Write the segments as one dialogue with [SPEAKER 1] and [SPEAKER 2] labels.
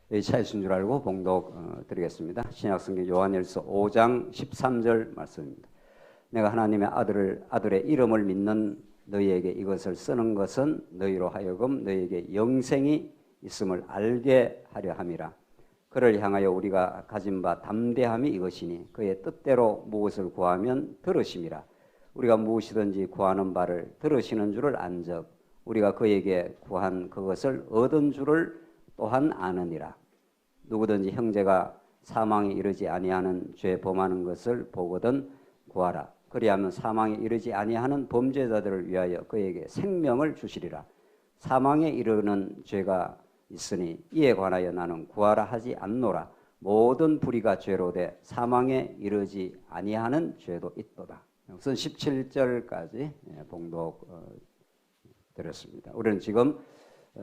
[SPEAKER 1] 차이신 줄 알고 봉독 드리겠습니다. 신약성경 요한일서 5장 13절 말씀입니다. 내가 하나님의 아들의 이름을 믿는 너희에게 이것을 쓰는 것은 너희로 하여금 너희에게 영생이 있음을 알게 하려 함이라. 그를 향하여 우리가 가진 바 담대함이 이것이니 그의 뜻대로 무엇을 구하면 들으심이라. 우리가 무엇이든지 구하는 바를 들으시는 줄을 안즉 우리가 그에게 구한 그것을 얻은 줄을 또한 아느니라. 누구든지 형제가 사망에 이르지 아니하는 죄 범하는 것을 보거든 구하라. 그리하면 사망에 이르지 아니하는 범죄자들을 위하여 그에게 생명을 주시리라. 사망에 이르는 죄가 있으니 이에 관하여 나는 구하라 하지 않노라. 모든 불의가 죄로 돼 사망에 이르지 아니하는 죄도 있도다. 우선 17절까지 봉독 드렸습니다. 우리는 지금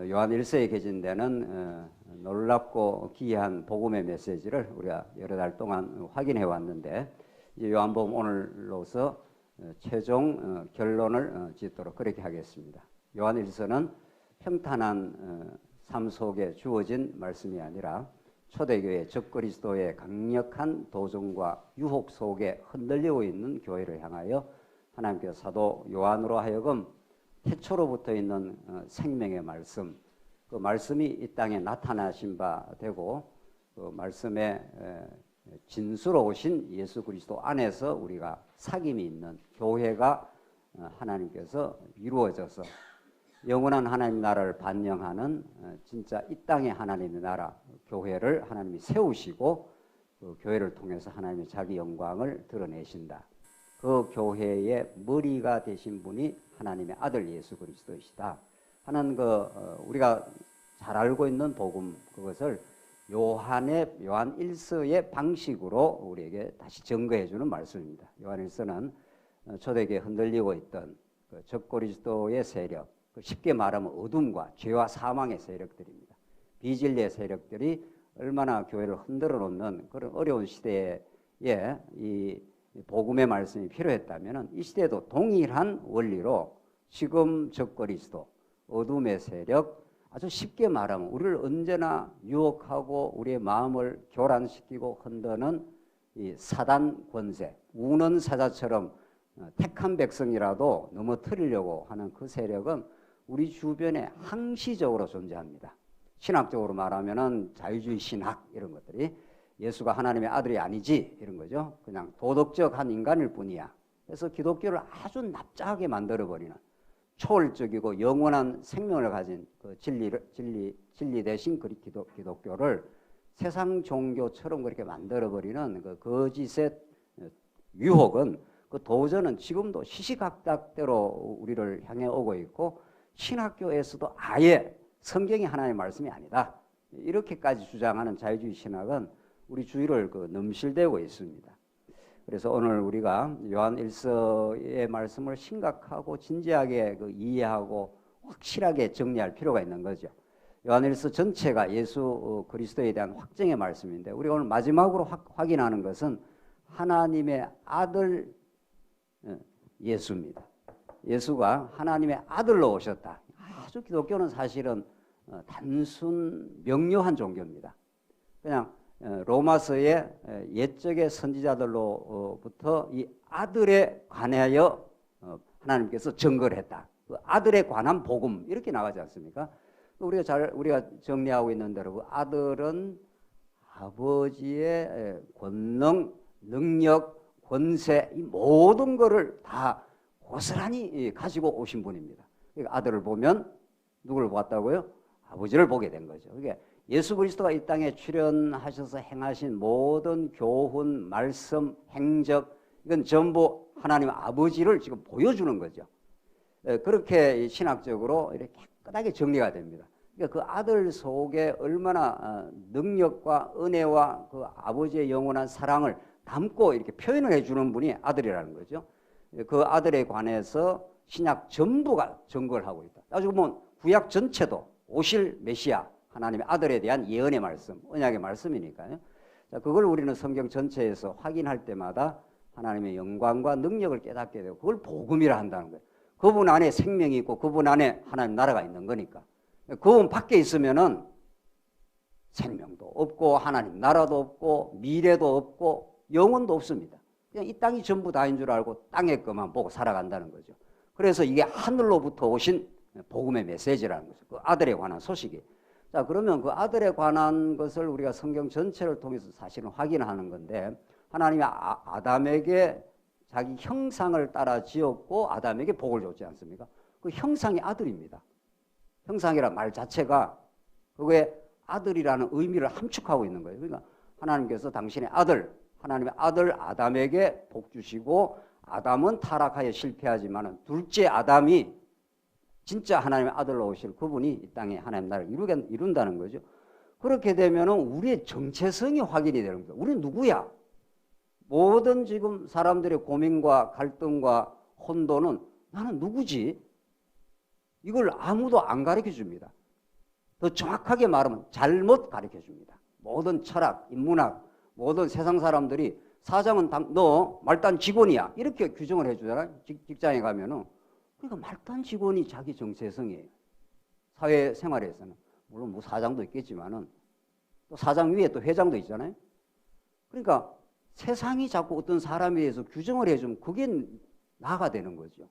[SPEAKER 1] 요한 1서에 개진되는 놀랍고 기이한 복음의 메시지를 우리가 여러 달 동안 확인해 왔는데 요한복음 오늘로서 최종 결론을 짓도록 그렇게 하겠습니다. 요한 1서는 평탄한 삶 속에 주어진 말씀이 아니라 초대교회 적그리스도의 강력한 도전과 유혹 속에 흔들리고 있는 교회를 향하여 하나님께서 사도 요한으로 하여금 태초로부터 있는 생명의 말씀, 그 말씀이 이 땅에 나타나신 바 되고 그 말씀의 진수로 오신 예수 그리스도 안에서 우리가 사귐이 있는 교회가 하나님께서 이루어져서 영원한 하나님 나라를 반영하는 진짜 이 땅의 하나님의 나라 교회를 하나님이 세우시고 그 교회를 통해서 하나님의 자기 영광을 드러내신다. 그 교회의 머리가 되신 분이 하나님의 아들 예수 그리스도이시다 하는 우리가 잘 알고 있는 복음, 그것을 요한 1서의 방식으로 우리에게 다시 증거해 주는 말씀입니다. 요한 1서는 초대교회에 흔들리고 있던 그 적그리스도의 세력, 쉽게 말하면 어둠과 죄와 사망의 세력들입니다. 비진리의 세력들이 얼마나 교회를 흔들어 놓는 그런 어려운 시대에 이 복음의 말씀이 필요했다면 이 시대에도 동일한 원리로 지금 적그리스도, 어둠의 세력, 아주 쉽게 말하면 우리를 언제나 유혹하고 우리의 마음을 교란시키고 흔드는 이 사단 권세, 우는 사자처럼 택한 백성이라도 넘어뜨리려고 하는 그 세력은 우리 주변에 항시적으로 존재합니다. 신학적으로 말하면은 자유주의 신학 이런 것들이 예수가 하나님의 아들이 아니지 이런 거죠. 그냥 도덕적 한 인간일 뿐이야. 그래서 기독교를 아주 납작하게 만들어버리는 초월적이고 영원한 생명을 가진 그 진리 대신 그 기독교를 세상 종교처럼 그렇게 만들어버리는 그 거짓의 유혹은, 그 도전은 지금도 시시각각대로 우리를 향해 오고 있고 신학교에서도 아예 성경이 하나님의 말씀이 아니다 이렇게까지 주장하는 자유주의 신학은 우리 주위를 넘실대고 있습니다. 그래서 오늘 우리가 요한 1서의 말씀을 심각하고 진지하게 이해하고 확실하게 정리할 필요가 있는 거죠. 요한 1서 전체가 예수 그리스도에 대한 확증의 말씀인데 우리가 오늘 마지막으로 확인하는 것은 하나님의 아들 예수입니다. 예수가 하나님의 아들로 오셨다. 아주 기독교는 사실은 단순 명료한 종교입니다. 그냥 로마서의 옛적의 선지자들로부터 이 아들에 관하여 하나님께서 증거를 했다. 그 아들에 관한 복음 이렇게 나가지 않습니까? 우리가 정리하고 있는 대로 그 아들은 아버지의 권능, 능력, 권세 이 모든 것을 다 고스란히 가지고 오신 분입니다. 그러니까 아들을 보면 누구를 보았다고요? 아버지를 보게 된 거죠. 그러니까 예수 그리스도가 이 땅에 출현하셔서 행하신 모든 교훈, 말씀, 행적 이건 전부 하나님 아버지를 지금 보여주는 거죠. 그렇게 신학적으로 이렇게 깨끗하게 정리가 됩니다. 그러니까 그 아들 속에 얼마나 능력과 은혜와 그 아버지의 영원한 사랑을 담고 이렇게 표현을 해주는 분이 아들이라는 거죠. 그 아들에 관해서 신약 전부가 증거를 하고 있다. 나중에 보면 구약 전체도 오실 메시아 하나님의 아들에 대한 예언의 말씀, 언약의 말씀이니까요. 자, 그걸 우리는 성경 전체에서 확인할 때마다 하나님의 영광과 능력을 깨닫게 되고 그걸 복음이라 한다는 거예요. 그분 안에 생명이 있고 그분 안에 하나님 나라가 있는 거니까. 그분 밖에 있으면은 생명도 없고 하나님 나라도 없고 미래도 없고 영혼도 없습니다. 그냥 이 땅이 전부 다인 줄 알고 땅의 것만 보고 살아간다는 거죠. 그래서 이게 하늘로부터 오신 복음의 메시지라는 거죠. 그 아들에 관한 소식이. 자, 그러면 그 아들에 관한 것을 우리가 성경 전체를 통해서 사실은 확인하는 건데, 하나님이 아담에게 자기 형상을 따라 지었고 아담에게 복을 줬지 않습니까? 그 형상이 아들입니다. 형상이란 말 자체가 그게 아들이라는 의미를 함축하고 있는 거예요. 그러니까 하나님께서 당신의 아들, 하나님의 아들 아담에게 복 주시고, 아담은 타락하여 실패하지만 둘째 아담이 진짜 하나님의 아들로 오실 그분이 이 땅에 하나님 나라를 이룬다는 거죠. 그렇게 되면 우리의 정체성이 확인이 되는 거죠. 우리는 누구야? 모든 지금 사람들의 고민과 갈등과 혼돈은 나는 누구지? 이걸 아무도 안 가르쳐 줍니다. 더 정확하게 말하면 잘못 가르쳐 줍니다. 모든 철학, 인문학, 모든 세상 사람들이 사장은 너 말단 직원이야 이렇게 규정을 해주잖아요. 직장에 가면은. 그러니까 말단 직원이 자기 정체성이에요. 사회생활에서는. 물론 뭐 사장도 있겠지만은 또 사장 위에 또 회장도 있잖아요. 그러니까 세상이 자꾸 어떤 사람에 대해서 규정을 해주면 그게 나가 되는 거죠.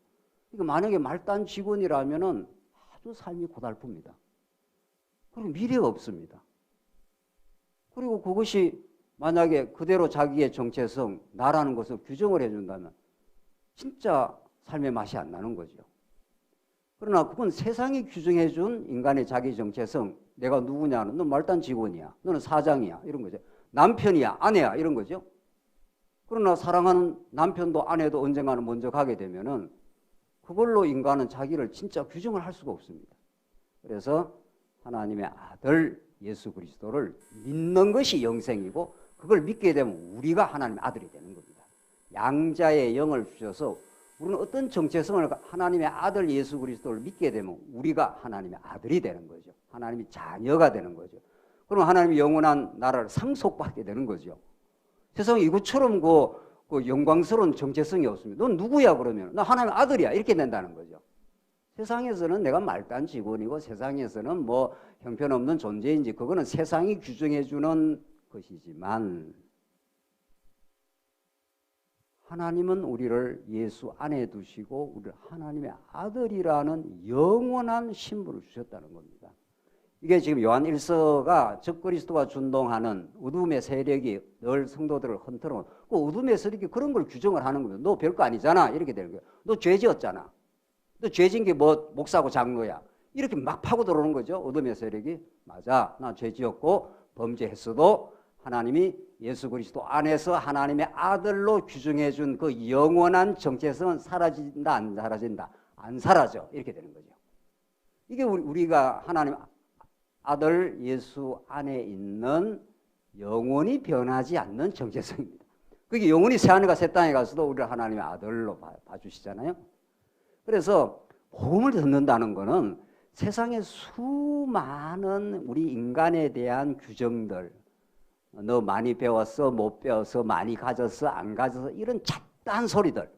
[SPEAKER 1] 그러니까 만약에 말단 직원이라면은 아주 삶이 고달픕니다. 그리고 미래가 없습니다. 그리고 그것이 만약에 그대로 자기의 정체성, 나라는 것을 규정을 해준다면 진짜 삶의 맛이 안 나는 거죠. 그러나 그건 세상이 규정해준 인간의 자기 정체성, 내가 누구냐는 너 말단 직원이야, 너는 사장이야 이런 거죠. 남편이야, 아내야 이런 거죠. 그러나 사랑하는 남편도 아내도 언젠가는 먼저 가게 되면은 그걸로 인간은 자기를 진짜 규정을 할 수가 없습니다. 그래서 하나님의 아들 예수 그리스도를 믿는 것이 영생이고, 그걸 믿게 되면 우리가 하나님의 아들이 되는 겁니다. 양자의 영을 주셔서 우리는 어떤 정체성을 하나님의 아들 예수 그리스도를 믿게 되면 우리가 하나님의 아들이 되는 거죠. 하나님의 자녀가 되는 거죠. 그럼 하나님의 영원한 나라를 상속받게 되는 거죠. 세상에 이것처럼 그 영광스러운 정체성이 없습니다. 넌 누구야 그러면? 나 하나님의 아들이야 이렇게 된다는 거죠. 세상에서는 내가 말단 직원이고 세상에서는 뭐 형편없는 존재인지 그거는 세상이 규정해 주는 것이지만, 하나님은 우리를 예수 안에 두시고 우리를 하나님의 아들이라는 영원한 신분을 주셨다는 겁니다. 이게 지금 요한 1서가 적그리스도와 준동하는 어둠의 세력이 늘 성도들을 흔들어, 그 어둠의 세력이 그런 걸 규정을 하는 겁니다. 너 별거 아니잖아 이렇게 되는 거예요. 너 죄 지었잖아. 너 죄 지은 게 뭐 목사고 장로야 이렇게 막 파고 들어오는 거죠. 어둠의 세력이. 맞아, 나 죄 지었고 범죄했어도 하나님이 예수 그리스도 안에서 하나님의 아들로 규정해 준 그 영원한 정체성은 사라진다 안 사라진다? 안 사라져 이렇게 되는 거죠. 이게 우리가 하나님 아들 예수 안에 있는 영원히 변하지 않는 정체성입니다. 그게 영원히 새하늘과 새 땅에 가서도 우리를 하나님의 아들로 봐주시잖아요. 그래서 복음을 듣는다는 것은 세상의 수많은 우리 인간에 대한 규정들, 너 많이 배웠어, 못 배웠어, 많이 가졌어, 안 가졌어, 이런 잡다한 소리들,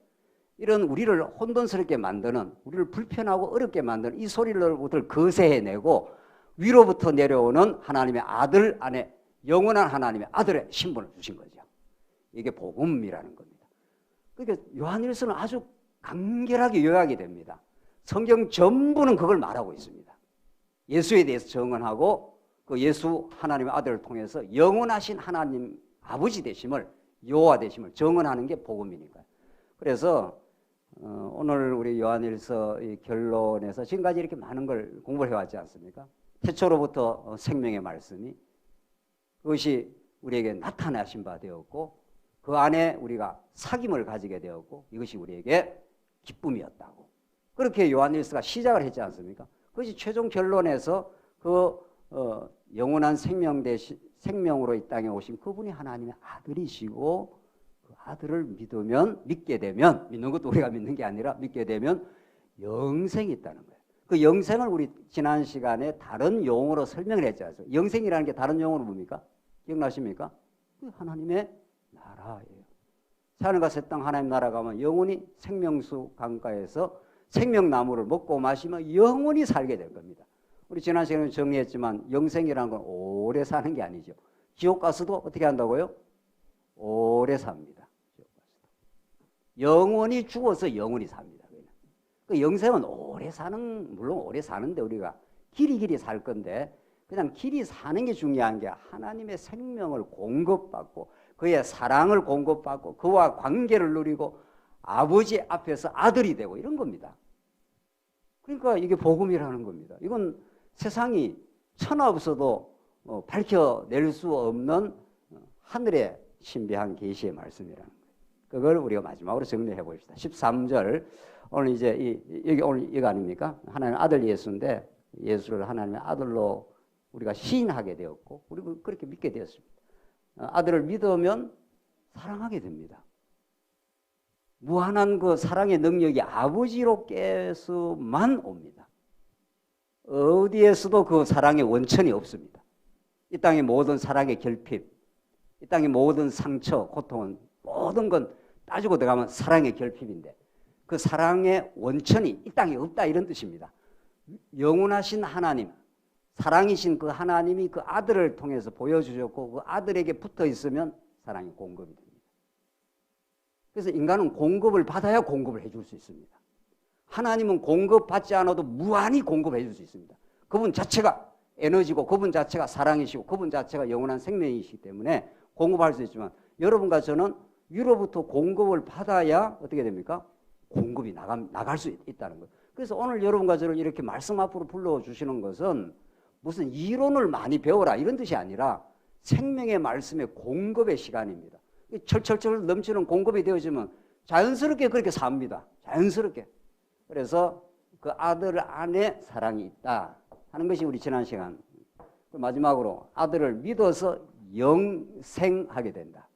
[SPEAKER 1] 이런 우리를 혼돈스럽게 만드는, 우리를 불편하고 어렵게 만드는 이 소리를 거세해내고 위로부터 내려오는 하나님의 아들 안에 영원한 하나님의 아들의 신분을 주신 거죠. 이게 복음이라는 겁니다. 그러니까 요한일서는 아주 간결하게 요약이 됩니다. 성경 전부는 그걸 말하고 있습니다. 예수에 대해서 증언하고 그 예수 하나님의 아들을 통해서 영원하신 하나님 아버지 되심을, 여호와 되심을 증언하는 게 복음이니까요. 그래서 오늘 우리 요한일서 결론에서 지금까지 이렇게 많은 걸 공부를 해왔지 않습니까? 태초로부터 생명의 말씀이 그것이 우리에게 나타나신 바 되었고, 그 안에 우리가 사귐을 가지게 되었고, 이것이 우리에게 기쁨이었다고. 그렇게 요한일서가 시작을 했지 않습니까? 그것이 최종 결론에서 그 영원한 생명으로 이 땅에 오신 그분이 하나님의 아들이시고, 그 아들을 믿게 되면, 믿는 것도 우리가 믿는 게 아니라 믿게 되면 영생이 있다는 거예요. 그 영생을 우리 지난 시간에 다른 용어로 설명을 했지 않습니까? 영생이라는 게 다른 용어로 뭡니까? 기억나십니까? 그 하나님의 나라예요. 새하늘과 새 땅 하나님 나라 가면 영원히 생명수 강가에서 생명나무를 먹고 마시면 영원히 살게 될 겁니다. 우리 지난 시간에 정리했지만 영생이라는 건 오래 사는 게 아니죠. 지옥 가서도 어떻게 한다고요? 오래 삽니다. 지옥 가서도. 영원히 죽어서 영원히 삽니다. 그 영생은 오래 사는, 물론 오래 사는데 우리가 길이 살 건데 그냥 길이 사는 게 중요한 게 하나님의 생명을 공급받고 그의 사랑을 공급받고 그와 관계를 누리고 아버지 앞에서 아들이 되고 이런 겁니다. 그러니까 이게 복음이라는 겁니다. 이건 세상이 천하 없어도 밝혀낼 수 없는 하늘의 신비한 계시의 말씀이라는 거예요. 그걸 우리가 마지막으로 정리해 봅시다. 13절 오늘 이제 여기 오늘 이거 아닙니까? 하나님의 아들 예수인데 예수를 하나님의 아들로 우리가 시인하게 되었고 우리가 그렇게 믿게 되었습니다. 아들을 믿으면 사랑하게 됩니다. 무한한 그 사랑의 능력이 아버지로께서만 옵니다. 어디에서도 그 사랑의 원천이 없습니다. 이 땅의 모든 사랑의 결핍, 이 땅의 모든 상처, 고통은 모든 건 따지고 들어가면 사랑의 결핍인데 그 사랑의 원천이 이 땅에 없다 이런 뜻입니다. 영원하신 하나님, 사랑이신 그 하나님이 그 아들을 통해서 보여주셨고 그 아들에게 붙어 있으면 사랑이 공급이 됩니다. 그래서 인간은 공급을 받아야 공급을 해줄 수 있습니다. 하나님은 공급받지 않아도 무한히 공급해 줄 수 있습니다. 그분 자체가 에너지고 그분 자체가 사랑이시고 그분 자체가 영원한 생명이시기 때문에 공급할 수 있지만 여러분과 저는 위로부터 공급을 받아야 어떻게 됩니까? 공급이 나갈 수 있다는 거예요. 그래서 오늘 여러분과 저를 이렇게 말씀 앞으로 불러주시는 것은 무슨 이론을 많이 배워라 이런 뜻이 아니라 생명의 말씀의 공급의 시간입니다. 철철철 넘치는 공급이 되어지면 자연스럽게 그렇게 삽니다. 자연스럽게. 그래서 그 아들 안에 사랑이 있다 하는 것이 우리 지난 시간. 마지막으로 아들을 믿어서 영생하게 된다.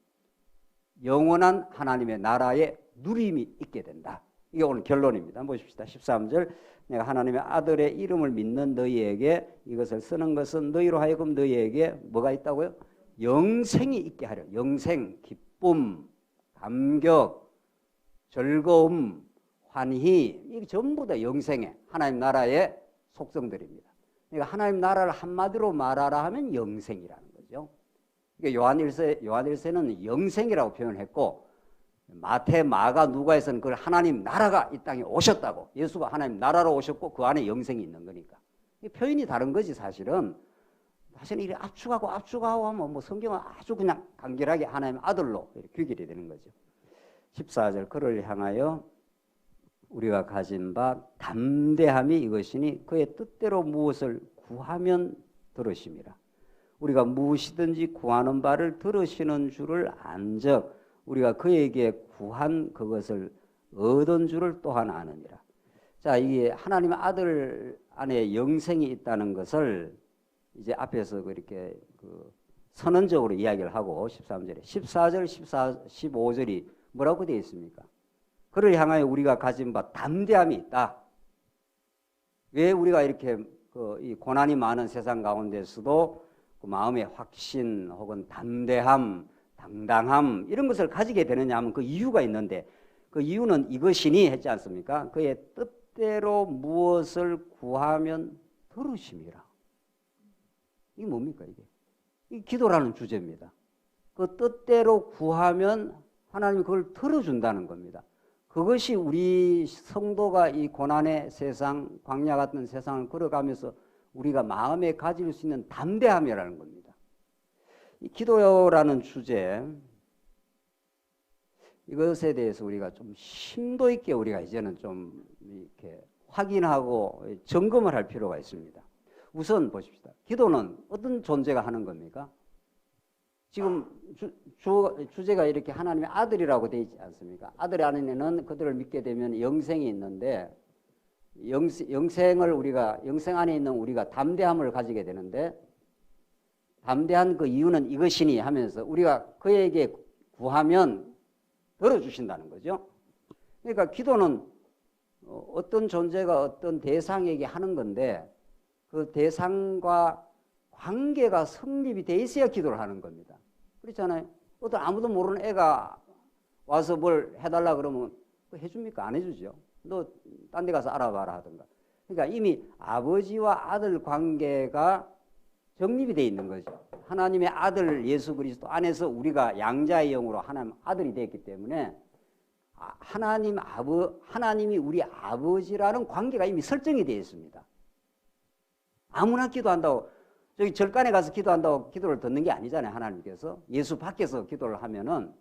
[SPEAKER 1] 영원한 하나님의 나라에 누림이 있게 된다. 이게 오늘 결론입니다. 한번 보십시다. 13절 내가 하나님의 아들의 이름을 믿는 너희에게 이것을 쓰는 것은 너희로 하여금 너희에게 뭐가 있다고요? 영생이 있게 하려. 영생, 기쁨, 감격, 즐거움, 환희 이게 전부 다 영생의 하나님 나라의 속성들입니다. 그러니까 하나님 나라를 한마디로 말하라 하면 영생이라는 거죠. 그러니까 요한일서는 영생이라고 표현했고 마태, 마가, 누가에서는 그걸 하나님 나라가 이 땅에 오셨다고 예수가 하나님 나라로 오셨고 그 안에 영생이 있는 거니까 표현이 다른 거지 사실은 이렇게 압축하고 하면 뭐 성경은 아주 그냥 간결하게 하나님 아들로 이렇게 귀결이 되는 거죠. 14절 그를 향하여 우리가 가진 바 담대함이 이것이니 그의 뜻대로 무엇을 구하면 들으심이라. 우리가 무엇이든지 구하는 바를 들으시는 줄을 안즉 우리가 그에게 구한 그것을 얻은 줄을 또한 아느니라. 자, 이게 하나님의 아들 안에 영생이 있다는 것을 이제 앞에서 그렇게 선언적으로 이야기를 하고 13절에 14절, 15절이 뭐라고 되어 있습니까? 그를 향하여 우리가 가진 바 담대함이 있다. 왜 우리가 이렇게 이 고난이 많은 세상 가운데서도 그 마음의 확신 혹은 담대함, 당당함 이런 것을 가지게 되느냐 하면 그 이유가 있는데 그 이유는 이것이니 했지 않습니까? 그의 뜻대로 무엇을 구하면 들으심이라. 이게 뭡니까 이게? 이 기도라는 주제입니다. 그 뜻대로 구하면 하나님이 그걸 들어준다는 겁니다. 그것이 우리 성도가 이 고난의 세상, 광야 같은 세상을 걸어가면서 우리가 마음에 가질 수 있는 담대함이라는 겁니다. 이 기도라는 주제, 이것에 대해서 우리가 좀 심도 있게 우리가 이제는 좀 이렇게 확인하고 점검을 할 필요가 있습니다. 우선 보십시다. 기도는 어떤 존재가 하는 겁니까? 지금 주제가 이렇게 하나님의 아들이라고 되어 있지 않습니까? 아들 안에는 그들을 믿게 되면 영생이 있는데 영생을 우리가 영생 안에 있는 우리가 담대함을 가지게 되는데 담대한 그 이유는 이것이니 하면서 우리가 그에게 구하면 들어주신다는 거죠. 그러니까 기도는 어떤 존재가 어떤 대상에게 하는 건데 그 대상과 관계가 성립이 돼 있어야 기도를 하는 겁니다. 그렇잖아요. 어떤 아무도 모르는 애가 와서 뭘 해달라 그러면 해줍니까? 안 해주죠. 너 딴 데 가서 알아봐라 하든가. 그러니까 이미 아버지와 아들 관계가 정립이 돼 있는 거죠. 하나님의 아들 예수 그리스도 안에서 우리가 양자의 영으로 하나님 아들이 됐기 때문에 하나님이 우리 아버지라는 관계가 이미 설정이 되어 있습니다. 아무나 기도한다고 저기 절간에 가서 기도한다고 기도를 듣는 게 아니잖아요. 하나님께서 예수 밖에서 기도를 하면은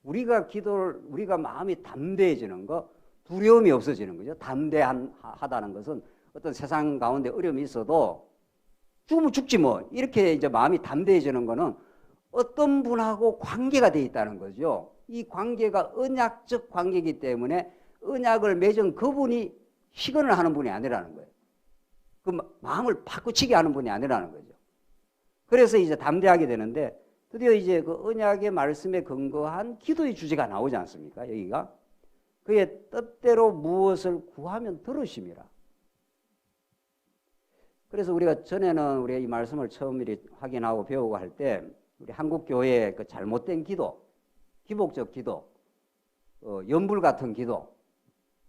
[SPEAKER 1] 우리가 마음이 담대해지는 거, 두려움이 없어지는 거죠. 담대하다는 것은 어떤 세상 가운데 어려움이 있어도 죽으면 죽지 뭐 이렇게 이제 마음이 담대해지는 거는 어떤 분하고 관계가 돼 있다는 거죠. 이 관계가 언약적 관계이기 때문에 언약을 맺은 그분이 희건을 하는 분이 아니라는 거예요. 그 마음을 바꾸치게 하는 분이 아니라는 거죠. 그래서 이제 담대하게 되는데 드디어 이제 그 언약의 말씀에 근거한 기도의 주제가 나오지 않습니까? 여기가 그의 뜻대로 무엇을 구하면 들으심이라. 그래서 우리가 전에는 우리가 이 말씀을 처음 확인하고 배우고 할 때 우리 한국 교회의 그 잘못된 기도, 기복적 기도, 연불 같은 기도,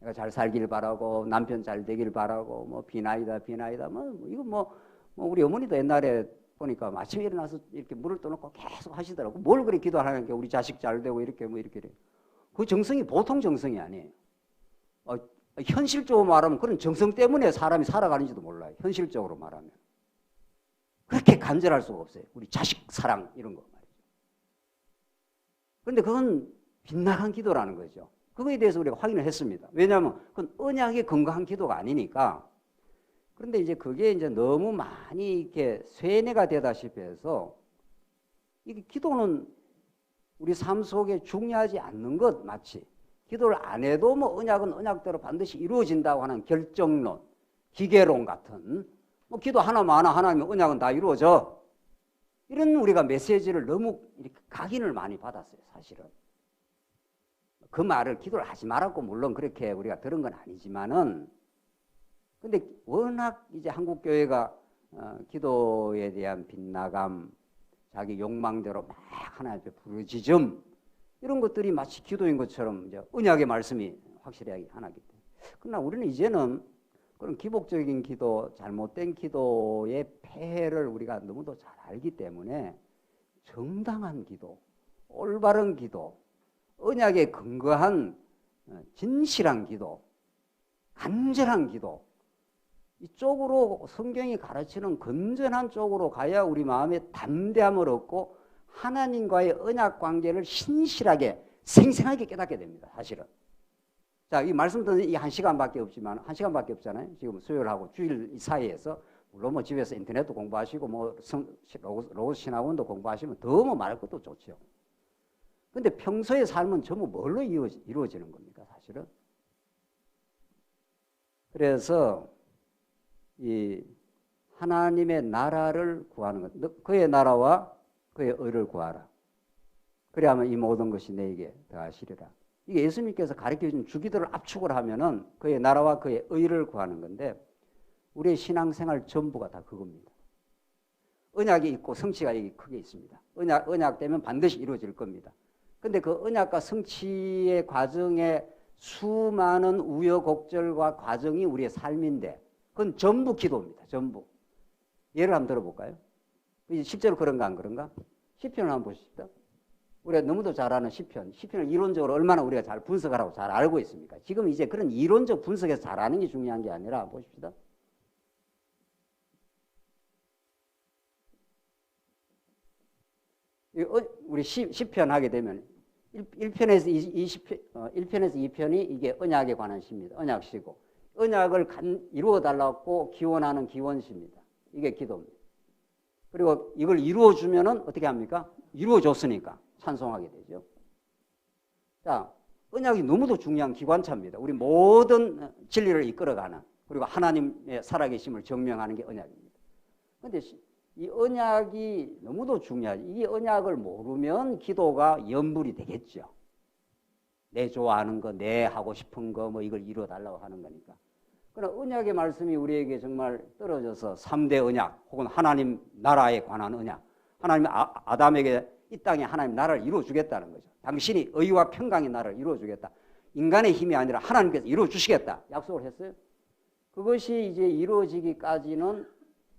[SPEAKER 1] 내가 잘 살길 바라고 남편 잘 되길 바라고 뭐 비나이다 뭐 이거 뭐 우리 어머니도 옛날에 보니까 아침에 일어나서 이렇게 물을 떠놓고 계속 하시더라고. 뭘 그렇게 기도하니까 우리 자식 잘 되고 이렇게 뭐 이렇게 그 정성이 보통 정성이 아니에요. 현실적으로 말하면 그런 정성 때문에 사람이 살아가는지도 몰라요. 현실적으로 말하면 그렇게 간절할 수가 없어요. 우리 자식 사랑 이런 거 말이죠. 그런데 그건 빗나간 기도라는 거죠. 그거에 대해서 우리가 확인을 했습니다. 왜냐하면 그건 언약에 근거한 기도가 아니니까. 그런데 이제 그게 이제 너무 많이 이렇게 쇠뇌가 되다시피 해서 이게 기도는 우리 삶 속에 중요하지 않는 것 마치 기도를 안 해도 뭐 언약은 언약대로 반드시 이루어진다고 하는 결정론, 기계론 같은 뭐 기도 하나만 하나 하나님의 언약은 다 이루어져. 이런 우리가 메시지를 너무 이렇게 각인을 많이 받았어요, 사실은. 그 말을 기도를 하지 말았고 물론 그렇게 우리가 들은 건 아니지만은 근데 워낙 이제 한국 교회가 기도에 대한 빗나감, 자기 욕망대로 막 하나님 앞에 부르짖음 이런 것들이 마치 기도인 것처럼 이제 언약의 말씀이 확실하게 하나기 때문에. 그러나 우리는 이제는 그런 기복적인 기도, 잘못된 기도의 폐해를 우리가 너무도 잘 알기 때문에 정당한 기도, 올바른 기도, 언약에 근거한 진실한 기도, 간절한 기도 이쪽으로 성경이 가르치는 건전한 쪽으로 가야 우리 마음에 담대함을 얻고 하나님과의 언약 관계를 신실하게 생생하게 깨닫게 됩니다. 사실은. 자, 이 말씀 듣는 이 1시간밖에 없지만 1시간밖에 없잖아요. 지금 수요일하고 주일 사이에서 물론 뭐 집에서 인터넷도 공부하시고 뭐 로고스 신학원도 공부하시면 더 뭐 말할 것도 좋죠. 근데 평소의 삶은 전부 뭘로 이루어지는 겁니까, 사실은? 그래서 이 하나님의 나라를 구하는 것, 그의 나라와 그의 의를 구하라. 그래야만 이 모든 것이 내게 더하시리라. 이게 예수님께서 가르쳐준 주기도를 압축을 하면은 그의 나라와 그의 의를 구하는 건데 우리의 신앙생활 전부가 다 그겁니다. 언약이 있고 성취가 여기 크게 있습니다. 언약 되면 반드시 이루어질 겁니다. 근데 그 언약과 성취의 과정에 수많은 우여곡절과 과정이 우리의 삶인데 그건 전부 기도입니다. 전부. 예를 한번 들어볼까요? 실제로 그런가 안 그런가? 시편을 한번 보십시다. 우리가 너무도 잘 아는 시편을 이론적으로 얼마나 우리가 잘 분석하라고 잘 알고 있습니까? 지금 이제 그런 이론적 분석에서 잘 아는 게 중요한 게 아니라 보십시다. 우리 시편 하게 되면 1편에서 2편이 이게 언약에 관한 시입니다. 언약시고 언약을 이루어달라고 기원하는 기원시입니다. 이게 기도입니다. 그리고 이걸 이루어주면은 어떻게 합니까? 이루어줬으니까 찬송하게 되죠. 자, 언약이 너무도 중요한 기관차입니다. 우리 모든 진리를 이끌어가는 그리고 하나님의 살아계심을 증명하는 게 언약입니다. 그런데 이 언약이 너무도 중요하죠. 이 언약을 모르면 기도가 연불이 되겠죠. 내 좋아하는 거, 내 하고 싶은 거, 뭐 이걸 이루어달라고 하는 거니까. 그러나 언약의 말씀이 우리에게 정말 떨어져서 3대 언약 혹은 하나님 나라에 관한 언약, 하나님 아담에게 이 땅에 하나님 나라를 이루어주겠다는 거죠. 당신이 의와 평강의 나라를 이루어주겠다. 인간의 힘이 아니라 하나님께서 이루어주시겠다. 약속을 했어요. 그것이 이제 이루어지기까지는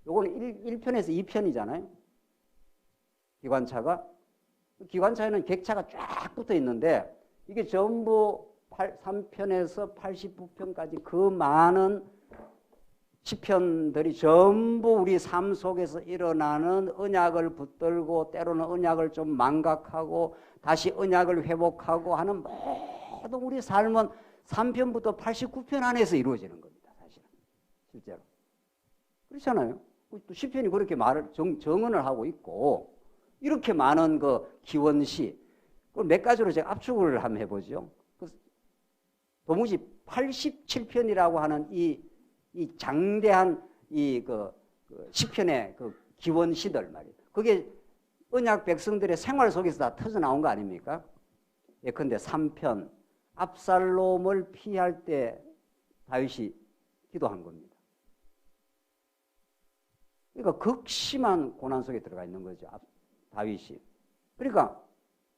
[SPEAKER 1] 요거는 1편에서 2편이잖아요. 기관차가. 기관차에는 객차가 쫙 붙어 있는데 이게 전부 3편에서 89편까지 그 많은 시편들이 전부 우리 삶 속에서 일어나는 언약을 붙들고 때로는 언약을 좀 망각하고 다시 언약을 회복하고 하는 모든 우리 삶은 3편부터 89편 안에서 이루어지는 겁니다. 사실은 실제로 그렇잖아요. 또 시편이 그렇게 정언을 하고 있고 이렇게 많은 그 기원시 그걸 몇 가지로 제가 압축을 한번 해보죠. 도무지 87편이라고 하는 이 장대한 그 시편의 그 기원시들 말이에요. 그게 언약 백성들의 생활 속에서 다 터져 나온 거 아닙니까? 예컨대 3편 압살롬을 피할 때 다윗이 기도한 겁니다. 그러니까 극심한 고난 속에 들어가 있는 거죠. 다윗이. 그러니까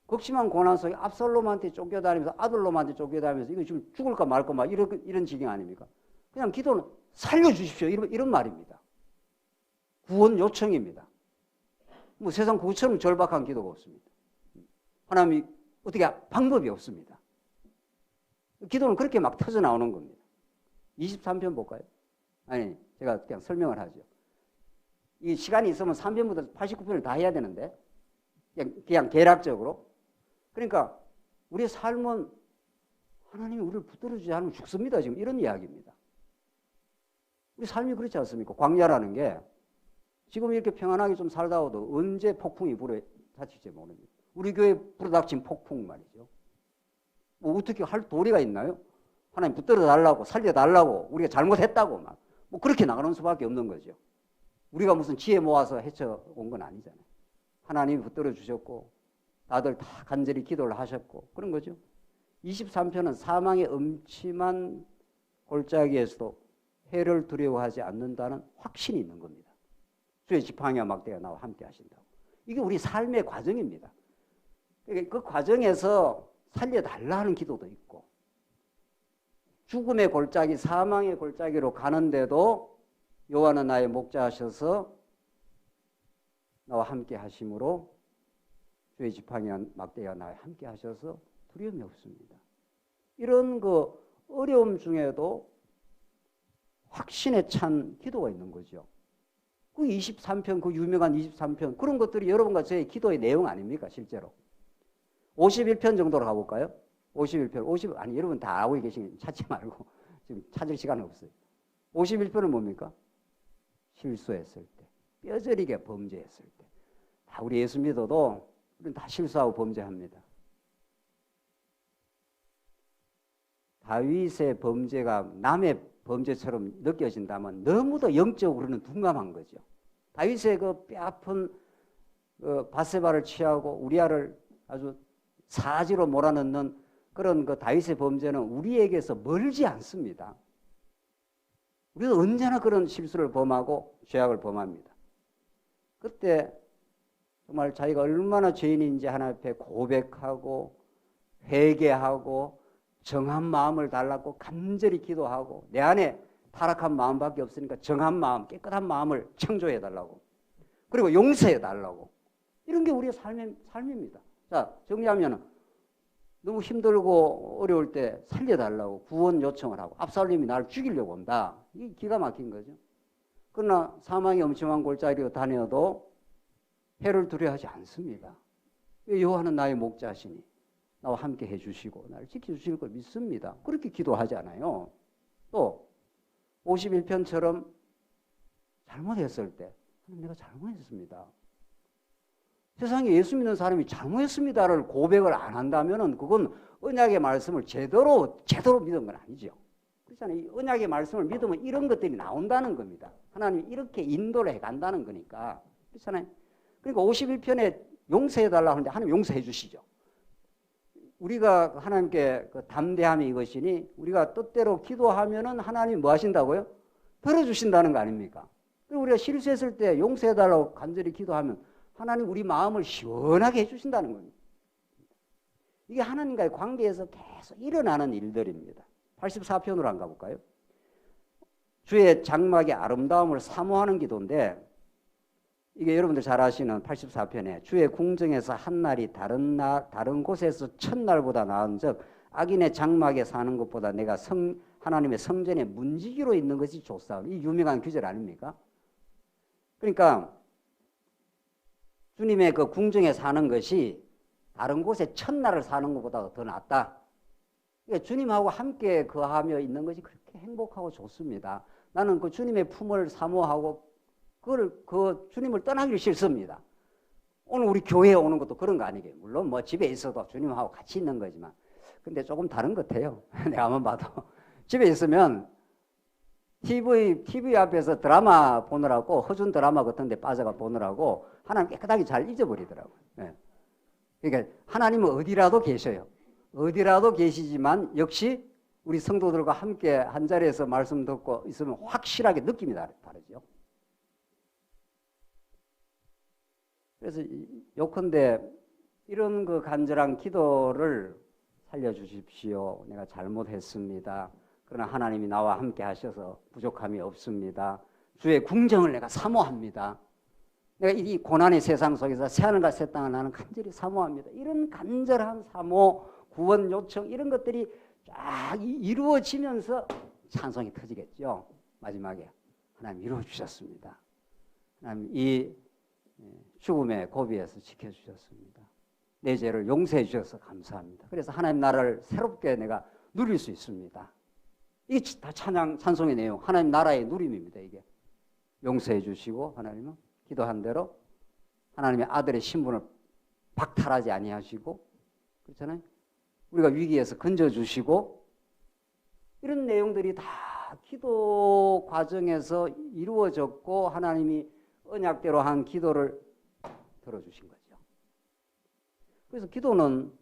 [SPEAKER 1] 극심한 고난 속에 압살롬한테 쫓겨다니면서 아들롬한테 쫓겨다니면서 이거 지금 죽을까 말까 막 이런 지경 아닙니까? 그냥 기도는 살려주십시오. 이런 말입니다. 구원 요청입니다. 뭐 세상 그것처럼 절박한 기도가 없습니다. 하나님이 어떻게 방법이 없습니다. 기도는 그렇게 막 터져 나오는 겁니다. 23편 볼까요? 아니, 제가 그냥 설명을 하죠. 이 시간이 있으면 3편부터 89편을 다 해야 되는데 그냥 계략적으로. 그러니까 우리의 삶은 하나님이 우리를 붙들어주지 않으면 죽습니다. 지금 이런 이야기입니다. 우리 삶이 그렇지 않습니까? 광야라는 게 지금 이렇게 평안하게 좀 살다가도 언제 폭풍이 불어 닥칠지 모릅니다. 우리 교회 불어닥친 폭풍 말이죠. 뭐 어떻게 할 도리가 있나요? 하나님 붙들어 달라고 살려달라고 우리가 잘못했다고 막 뭐 그렇게 나가는 수밖에 없는 거죠. 우리가 무슨 지혜 모아서 헤쳐온 건 아니잖아요. 하나님이 붙들어 주셨고 다들 다 간절히 기도를 하셨고 그런 거죠. 23편은 사망의 음침한 골짜기에서도 해를 두려워하지 않는다는 확신이 있는 겁니다. 주의 지팡이와 막대가 나와 함께 하신다고. 이게 우리 삶의 과정입니다. 그 과정에서 살려달라는 기도도 있고 죽음의 골짜기, 사망의 골짜기로 가는데도 여호와는 나의 목자하셔서 나와 함께 하심으로 주의 지팡이와 막대가 나와 함께 하셔서 두려움이 없습니다. 이런 그 어려움 중에도 확신에 찬 기도가 있는 거죠. 그 23편, 그 유명한 23편 그런 것들이 여러분과 저의 기도의 내용 아닙니까? 실제로. 51편 정도로 가볼까요? 51편, 아니 여러분 다 알고 계시니 찾지 말고 지금 찾을 시간은 없어요. 51편은 뭡니까? 실수했을 때, 뼈저리게 범죄했을 때. 다 우리 예수 믿어도 우리는 다 실수하고 범죄합니다. 다윗의 범죄가 남의 범죄처럼 느껴진다면 너무도 영적으로는 둔감한 거죠. 다윗의 그 뼈아픈 밧세바를 취하고 우리아를 아주 사지로 몰아넣는 그런 그 다윗의 범죄는 우리에게서 멀지 않습니다. 우리도 언제나 그런 실수를 범하고 죄악을 범합니다. 그때 정말 자기가 얼마나 죄인인지 하나님 앞에 고백하고 회개하고 정한 마음을 달라고 간절히 기도하고 내 안에 타락한 마음밖에 없으니까 정한 마음, 깨끗한 마음을 창조해 달라고 그리고 용서해 달라고 이런 게 우리의 삶입니다. 자, 정리하면 너무 힘들고 어려울 때 살려달라고 구원 요청을 하고 압살롬이 나를 죽이려고 온다. 이게 기가 막힌 거죠. 그러나 사망의 엄침한 골짜기로 다녀도 해를 두려워하지 않습니다. 여호와는 나의 목자시니 나와 함께 해주시고 나를 지켜주실 걸 믿습니다. 그렇게 기도하잖아요. 또 51편처럼 잘못했을 때 내가 잘못했습니다. 세상에 예수 믿는 사람이 잘못했습니다를 고백을 안 한다면 그건 언약의 말씀을 제대로 믿은 건 아니죠. 그렇잖아요. 이 언약의 말씀을 믿으면 이런 것들이 나온다는 겁니다. 하나님이 이렇게 인도를 해간다는 거니까. 그렇잖아요. 그러니까 51편에 용서해달라고 하는데 하나님 용서해 주시죠. 우리가 하나님께 그 담대함이 이것이니 우리가 뜻대로 기도하면은 하나님이 뭐 하신다고요? 들어주신다는 거 아닙니까? 그리고 우리가 실수했을 때 용서해달라고 간절히 기도하면 하나님 우리 마음을 시원하게 해주신다는 겁니다. 이게 하나님과의 관계에서 계속 일어나는 일들입니다. 84편으로 한번 가볼까요? 주의 장막의 아름다움을 사모하는 기도인데 이게 여러분들 잘 아시는 84편에 주의 궁정에서 한 날이 다른 곳에서 첫날보다 나은 즉 악인의 장막에 사는 것보다 내가 하나님의 성전에 문지기로 있는 것이 좋사오니 이 유명한 구절 아닙니까? 그러니까 주님의 그 궁정에 사는 것이 다른 곳에 첫날을 사는 것보다 더 낫다. 그러니까 주님하고 함께 거하며 있는 것이 그렇게 행복하고 좋습니다. 나는 그 주님의 품을 사모하고 그 주님을 떠나기를 싫습니다. 오늘 우리 교회에 오는 것도 그런 거 아니겠어요? 물론 뭐 집에 있어도 주님하고 같이 있는 거지만 근데 조금 다른 것 같아요. 내가 한번 봐도 집에 있으면 TV 앞에서 드라마 보느라고 허준 드라마 같은 데 빠져가 보느라고 하나님 깨끗하게 잘 잊어버리더라고요. 네. 그러니까 하나님은 어디라도 계셔요. 어디라도 계시지만 역시 우리 성도들과 함께 한 자리에서 말씀 듣고 있으면 확실하게 느낌이 다르죠. 그래서 요컨대 이런 그 간절한 기도를 살려주십시오. 내가 잘못했습니다. 그러나 하나님이 나와 함께 하셔서 부족함이 없습니다. 주의 궁정을 내가 사모합니다. 내가 이 고난의 세상 속에서 새하늘과 새 땅을 나는 간절히 사모합니다. 이런 간절한 사모, 구원 요청 이런 것들이 쫙 이루어지면서 찬송이 터지겠죠. 마지막에 하나님 이루어주셨습니다. 하나님 이 죽음의 고비에서 지켜주셨습니다. 내 죄를 용서해 주셔서 감사합니다. 그래서 하나님 나라를 새롭게 내가 누릴 수 있습니다. 이게 다 찬송의 내용, 하나님 나라의 누림입니다. 이게 용서해 주시고 하나님은 기도한 대로 하나님의 아들의 신분을 박탈하지 아니하시고 그렇잖아요. 우리가 위기에서 건져주시고 이런 내용들이 다 기도 과정에서 이루어졌고 하나님이 언약대로 한 기도를 들어주신 거죠. 그래서 기도는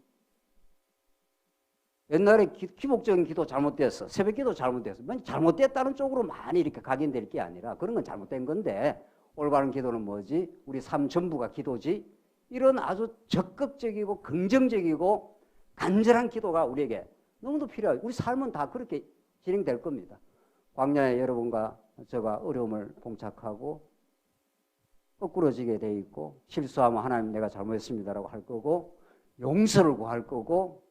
[SPEAKER 1] 옛날에 기복적인 기도 잘못됐어. 새벽 기도 잘못됐어. 잘못됐다는 쪽으로 많이 이렇게 각인될 게 아니라 그런 건 잘못된 건데 올바른 기도는 뭐지? 우리 삶 전부가 기도지. 이런 아주 적극적이고 긍정적이고 간절한 기도가 우리에게 너무도 필요해요. 우리 삶은 다 그렇게 진행될 겁니다. 광야에 여러분과 저가 어려움을 봉착하고 거꾸러지게 돼 있고 실수하면 하나님 내가 잘못했습니다라고 할 거고 용서를 구할 거고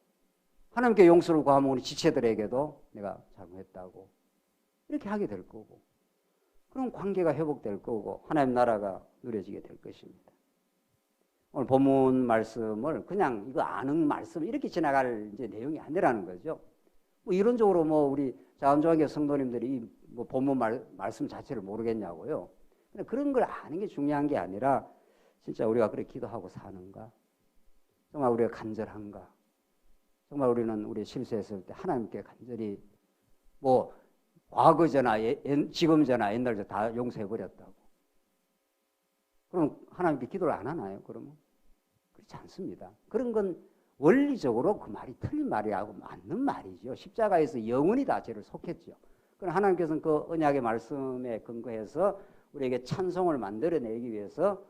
[SPEAKER 1] 하나님께 용서를 구하면 우리 지체들에게도 내가 잘못했다고 이렇게 하게 될 거고 그럼 관계가 회복될 거고 하나님 나라가 누려지게 될 것입니다. 오늘 본문 말씀을 그냥 이거 아는 말씀 이렇게 지나갈 이제 내용이 아니라는 거죠. 뭐 이론적으로 뭐 우리 자원조합교 성도님들이 뭐 본문 말씀 자체를 모르겠냐고요. 근데 그런 걸 아는 게 중요한 게 아니라 진짜 우리가 그렇게 기도하고 사는가? 정말 우리가 간절한가? 정말 우리는 우리 실수했을 때 하나님께 간절히 뭐 과거잖아, 지금잖아, 옛날에 다 용서해버렸다고. 그럼 하나님께 기도를 안 하나요? 그러면? 그렇지 않습니다. 그런 건 원리적으로 그 말이 틀린 말이라고 맞는 말이죠. 십자가에서 영원히 다 죄를 속했죠. 그럼 하나님께서는 그 언약의 말씀에 근거해서 우리에게 찬송을 만들어내기 위해서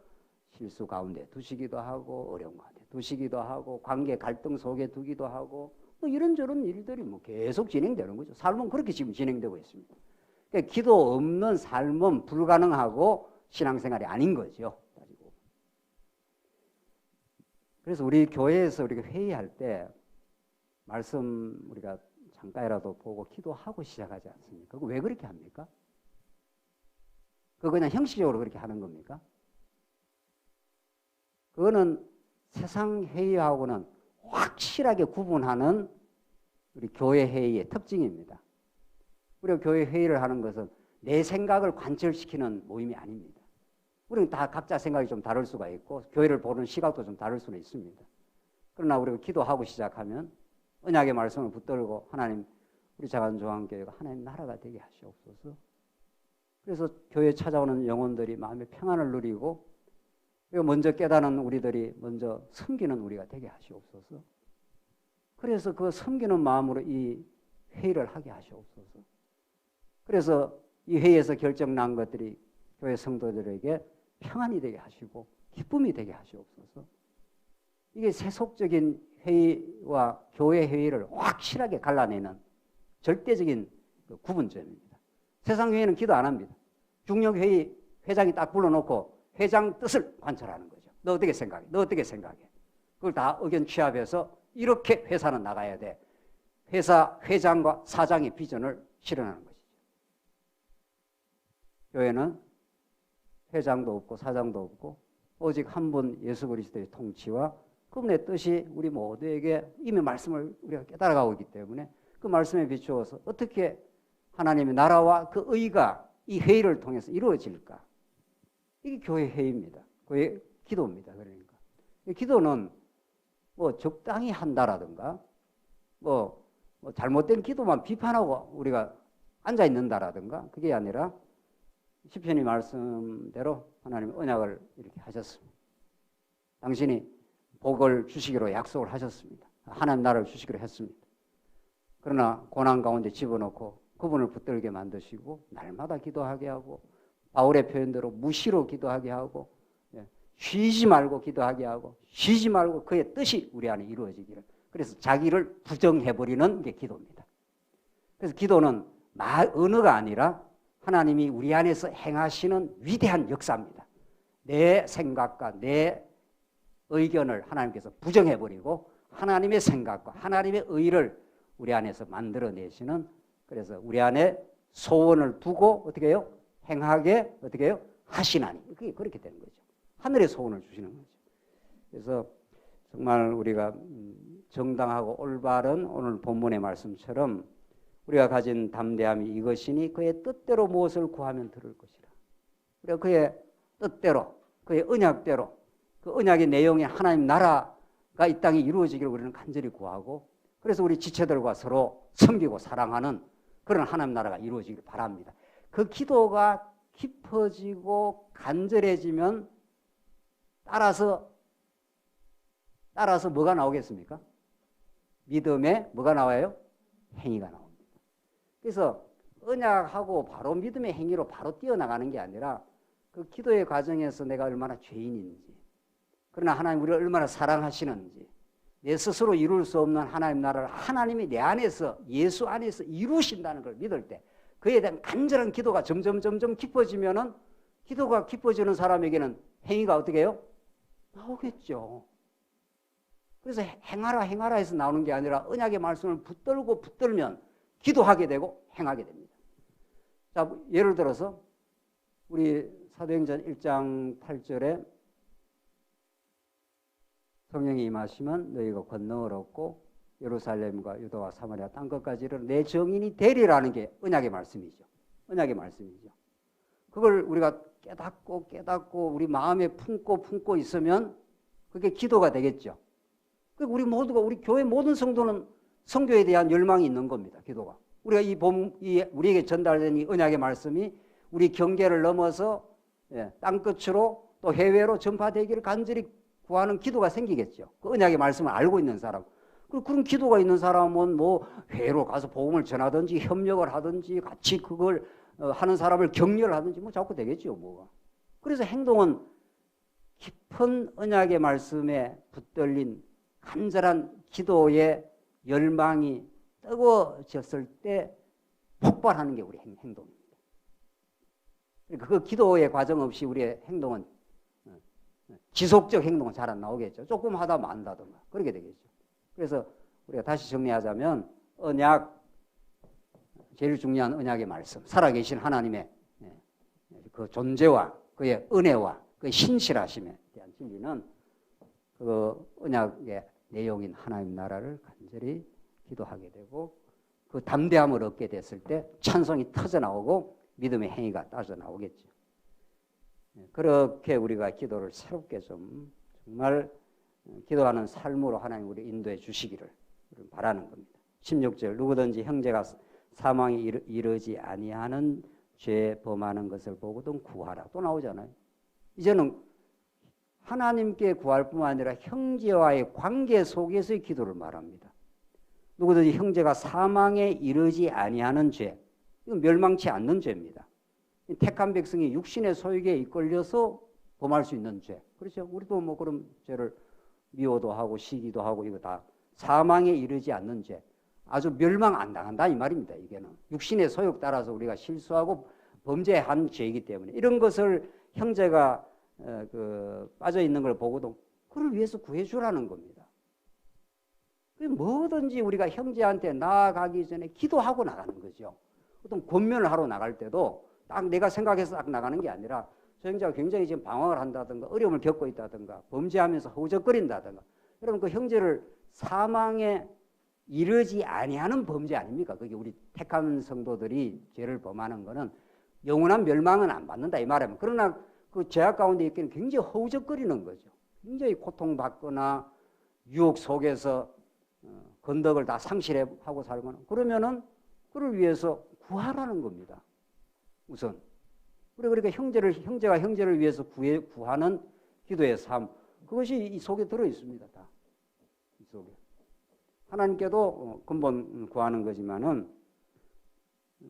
[SPEAKER 1] 실수 가운데 두시기도 하고 어려운 가운데 두시기도 하고 관계 갈등 속에 두기도 하고 뭐 이런저런 일들이 뭐 계속 진행되는 거죠. 삶은 그렇게 지금 진행되고 있습니다. 그러니까 기도 없는 삶은 불가능하고 신앙생활이 아닌 거죠. 그래서 우리 교회에서 우리가 회의할 때 말씀 우리가 잠깐이라도 보고 기도하고 시작하지 않습니까? 왜 그렇게 합니까? 그거 그냥 형식적으로 그렇게 하는 겁니까? 그거는 세상 회의하고는 확실하게 구분하는 우리 교회 회의의 특징입니다. 우리가 교회 회의를 하는 것은 내 생각을 관철시키는 모임이 아닙니다. 우리는 다 각자 생각이 좀 다를 수가 있고 교회를 보는 시각도 좀 다를 수는 있습니다. 그러나 우리가 기도하고 시작하면 언약의 말씀을 붙들고 하나님 우리 자간조항교회가 하나님 나라가 되게 하시옵소서. 그래서 교회에 찾아오는 영혼들이 마음의 평안을 누리고 먼저 깨닫는 우리들이 먼저 섬기는 우리가 되게 하시옵소서. 그래서 그 섬기는 마음으로 이 회의를 하게 하시옵소서. 그래서 이 회의에서 결정난 것들이 교회 성도들에게 평안이 되게 하시고 기쁨이 되게 하시옵소서. 이게 세속적인 회의와 교회 회의를 확실하게 갈라내는 절대적인 구분점입니다. 세상회의는 기도 안 합니다. 중력회의 회장이 딱 불러놓고 회장 뜻을 관철하는 거죠. 너 어떻게 생각해? 너 어떻게 생각해? 그걸 다 의견 취합해서 이렇게 회사는 나가야 돼. 회사 회장과 사장의 비전을 실현하는 것이죠. 교회는 회장도 없고 사장도 없고 오직 한 분 예수 그리스도의 통치와 그분의 뜻이 우리 모두에게 이미 말씀을 우리가 깨달아가고 있기 때문에 그 말씀에 비추어서 어떻게 하나님의 나라와 그 의가 이 회의를 통해서 이루어질까? 이게 교회 회의입니다. 교회 기도입니다. 그러니까 기도는 뭐 적당히 한다라든가 뭐 잘못된 기도만 비판하고 우리가 앉아 있는다라든가 그게 아니라 시편이 말씀대로 하나님의 언약을 이렇게 하셨습니다. 당신이 복을 주시기로 약속을 하셨습니다. 하나님 나라를 주시기로 했습니다. 그러나 고난 가운데 집어넣고 그분을 붙들게 만드시고 날마다 기도하게 하고 바울의 표현대로 무시로 기도하게 하고 쉬지 말고 기도하게 하고 쉬지 말고 그의 뜻이 우리 안에 이루어지기를. 그래서 자기를 부정해버리는 게 기도입니다. 그래서 기도는 언어가 아니라 하나님이 우리 안에서 행하시는 위대한 역사입니다. 내 생각과 내 의견을 하나님께서 부정해버리고 하나님의 생각과 하나님의 의를 우리 안에서 만들어내시는, 그래서 우리 안에 소원을 두고 어떻게 해요? 행하게 어떻게 해요? 하시나니. 그게 그렇게 되는 거죠. 하늘의 소원을 주시는 거죠. 그래서 정말 우리가 정당하고 올바른 오늘 본문의 말씀처럼 우리가 가진 담대함이 이것이니 그의 뜻대로 무엇을 구하면 들을 것이라. 우리가 그의 뜻대로 그의 언약대로 그 언약의 내용이 하나님 나라가 이 땅에 이루어지기를 우리는 간절히 구하고, 그래서 우리 지체들과 서로 섬기고 사랑하는 그런 하나님 나라가 이루어지기를 바랍니다. 그 기도가 깊어지고 간절해지면 따라서 뭐가 나오겠습니까? 믿음에 뭐가 나와요? 행위가 나옵니다. 그래서 언약하고 바로 믿음의 행위로 바로 뛰어나가는 게 아니라 그 기도의 과정에서 내가 얼마나 죄인인지, 그러나 하나님 우리를 얼마나 사랑하시는지, 내 스스로 이룰 수 없는 하나님 나라를 하나님이 내 안에서 예수 안에서 이루신다는 걸 믿을 때 그에 대한 간절한 기도가 점점 깊어지면은, 기도가 깊어지는 사람에게는 행위가 어떻게 해요? 나오겠죠. 그래서 행하라 해서 나오는 게 아니라 언약의 말씀을 붙들면 기도하게 되고 행하게 됩니다. 자, 예를 들어서 우리 사도행전 1장 8절에 성령이 임하시면 너희가 권능을 얻고 예루살렘과 유다와 사마리아 땅끝까지 이르러 내 증인이 되리라는 게 언약의 말씀이죠. 언약의 말씀이죠. 그걸 우리가 깨닫고 우리 마음에 품고 있으면 그게 기도가 되겠죠. 우리 모두가, 우리 교회 모든 성도는 성교에 대한 열망이 있는 겁니다. 기도가. 우리가 우리에게 전달된 이 언약의 말씀이 우리 경계를 넘어서 땅끝으로 또 해외로 전파되기를 간절히 구하는 기도가 생기겠죠. 그 언약의 말씀을 알고 있는 사람. 그런 기도가 있는 사람은 뭐 회로 가서 복음을 전하든지 협력을 하든지 같이 그걸 하는 사람을 격려하든지 뭐 자꾸 되겠죠. 뭐가. 그래서 행동은 깊은 언약의 말씀에 붙들린 간절한 기도의 열망이 뜨거워졌을 때 폭발하는 게 우리 행동입니다. 그 기도의 과정 없이 우리의 행동은, 지속적 행동은 잘 안 나오겠죠. 조금 하다 만다든가 그렇게 되겠죠. 그래서 우리가 다시 정리하자면 언약, 제일 중요한 언약의 말씀, 살아계신 하나님의 그 존재와 그의 은혜와 그의 신실하심에 대한 진리는 그 언약의 내용인 하나님 나라를 간절히 기도하게 되고, 그 담대함을 얻게 됐을 때 찬송이 터져 나오고 믿음의 행위가 따져 나오겠죠. 그렇게 우리가 기도를 새롭게 좀 정말 기도하는 삶으로 하나님 우리 인도해 주시기를 바라는 겁니다. 16절 누구든지 형제가 사망에 이르지 아니하는 죄 범하는 것을 보고든 구하라. 또 나오잖아요. 이제는 하나님께 구할 뿐만 아니라 형제와의 관계 속에서의 기도를 말합니다. 누구든지 형제가 사망에 이르지 아니하는 죄, 이건 멸망치 않는 죄입니다. 택한 백성이 육신의 소욕에 이끌려서 범할 수 있는 죄. 그렇죠? 우리도 뭐 그런 죄를 미워도 하고 시기도 하고 이거 다 사망에 이르지 않는 죄. 아주 멸망 안 당한다 이 말입니다. 이게는 육신의 소욕 따라서 우리가 실수하고 범죄한 죄이기 때문에 이런 것을 형제가 빠져 있는 걸 보고도 그를 위해서 구해주라는 겁니다. 뭐든지 우리가 형제한테 나아가기 전에 기도하고 나가는 거죠. 어떤 권면을 하러 나갈 때도 딱 내가 생각해서 딱 나가는 게 아니라 저 형제가 굉장히 지금 방황을 한다든가 어려움을 겪고 있다든가 범죄하면서 허우적거린다든가 여러분 그 형제를 사망에 이르지 아니하는 범죄 아닙니까? 그게 우리 택한 성도들이 죄를 범하는 거는 영원한 멸망은 안 받는다 이 말이면 그러나 그 죄악 가운데 있기는 굉장히 허우적거리는 거죠. 굉장히 고통받거나 유혹 속에서 건덕을 다 상실하고 살거나 그러면은 그를 위해서 구하라는 겁니다. 우선 그러니까 형제가 형제를 위해서 구하는 기도의 삶 그것이 이 속에 들어 있습니다. 다 이 속에 하나님께도 근본 구하는 거지만은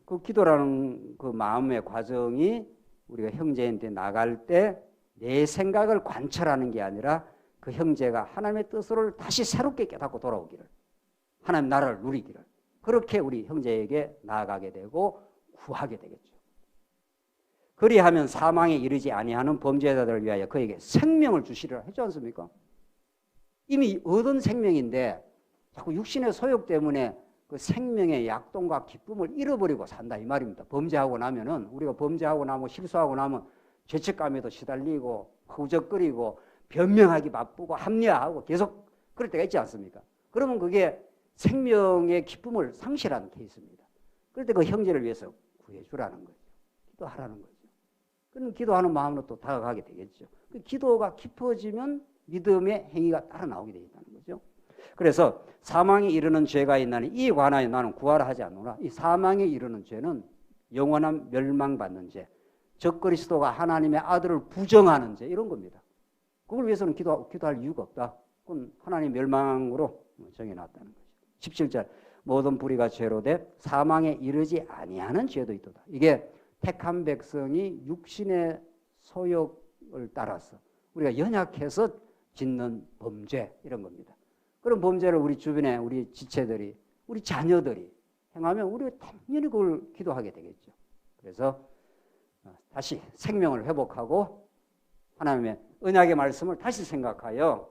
[SPEAKER 1] 그 기도라는 그 마음의 과정이 우리가 형제한테 나갈 때 내 생각을 관철하는 게 아니라 그 형제가 하나님의 뜻을 다시 새롭게 깨닫고 돌아오기를 하나님 나라를 누리기를 그렇게 우리 형제에게 나아가게 되고 구하게 되겠죠. 그리하면 사망에 이르지 아니하는 범죄자들을 위하여 그에게 생명을 주시리라 했지 않습니까? 이미 얻은 생명인데 자꾸 육신의 소욕 때문에 그 생명의 약동과 기쁨을 잃어버리고 산다 이 말입니다. 범죄하고 나면은 우리가 범죄하고 나면 실수하고 나면 죄책감에도 시달리고 허우적거리고 변명하기 바쁘고 합리화하고 계속 그럴 때가 있지 않습니까? 그러면 그게 생명의 기쁨을 상실하는 케이스입니다. 그럴 때 그 형제를 위해서 구해주라는 거죠. 기도하라는 거죠. 그럼 기도하는 마음으로 또 다가가게 되겠죠. 그 기도가 깊어지면 믿음의 행위가 따라 나오게 되겠다는 거죠. 그래서 사망에 이르는 죄가 있나니 이에 관하여 나는 구하라 하지 않노라. 이 사망에 이르는 죄는 영원한 멸망받는 죄, 적그리스도가 하나님의 아들을 부정하는 죄 이런 겁니다. 그걸 위해서는 기도할 이유가 없다. 그건 하나님 멸망으로 정해놨다는 거죠. 17절 모든 불의가 죄로 돼 사망에 이르지 아니하는 죄도 있도다. 이게 택한 백성이 육신의 소욕을 따라서 우리가 연약해서 짓는 범죄 이런 겁니다. 그런 범죄를 우리 주변에 우리 지체들이 우리 자녀들이 행하면 우리가 당연히 그걸 기도하게 되겠죠. 그래서 다시 생명을 회복하고 하나님의 언약의 말씀을 다시 생각하여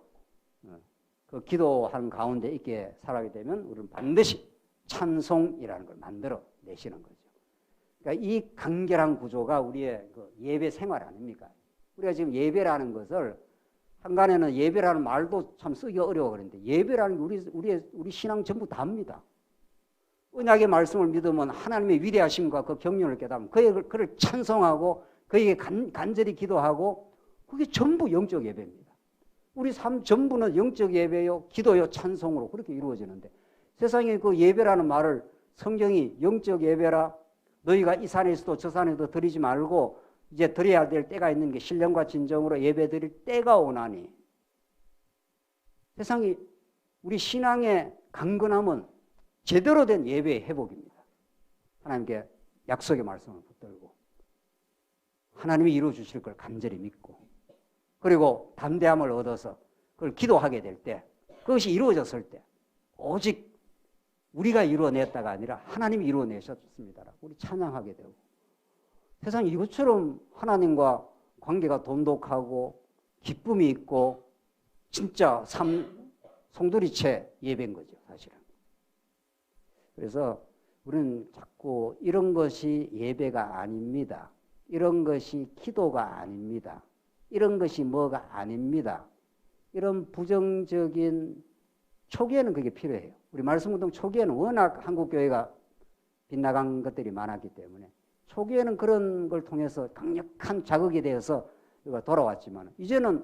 [SPEAKER 1] 그 기도하는 가운데 있게 살아가게 되면 우리는 반드시 찬송이라는 걸 만들어 내시는 거죠. 그러니까 이 간결한 구조가 우리의 그 예배 생활 아닙니까? 우리가 지금 예배라는 것을 한간에는 예배라는 말도 참 쓰기 어려워 그러는데 예배라는 게 우리 신앙 전부 다입니다. 언약의 말씀을 믿으면 하나님의 위대하심과 그 경륜을 깨닫으면 그를 찬송하고 그에게 간절히 기도하고 그게 전부 영적 예배입니다. 우리 삶 전부는 영적 예배요, 기도요, 찬송으로 그렇게 이루어지는데 세상에 그 예배라는 말을 성경이 영적 예배라 너희가 이 산에서도 저 산에도 드리지 말고 이제 드려야 될 때가 있는 게 신령과 진정으로 예배 드릴 때가 오나니 세상이 우리 신앙의 강건함은 제대로 된 예배의 회복입니다. 하나님께 약속의 말씀을 붙들고 하나님이 이루어 주실 걸 간절히 믿고 그리고 담대함을 얻어서 그걸 기도하게 될 때 그것이 이루어졌을 때 오직 우리가 이루어냈다가 아니라 하나님이 이루어내셨습니다라고 우리 찬양하게 되고 세상에 이것처럼 하나님과 관계가 돈독하고 기쁨이 있고 진짜 송두리째 예배인 거죠 사실은. 그래서 우리는 자꾸 이런 것이 예배가 아닙니다. 이런 것이 기도가 아닙니다. 이런 것이 뭐가 아닙니다. 이런 부정적인 초기에는 그게 필요해요. 우리 말씀운동 초기에는 워낙 한국교회가 빗나간 것들이 많았기 때문에 초기에는 그런 걸 통해서 강력한 자극이 되어서 우리가 돌아왔지만 이제는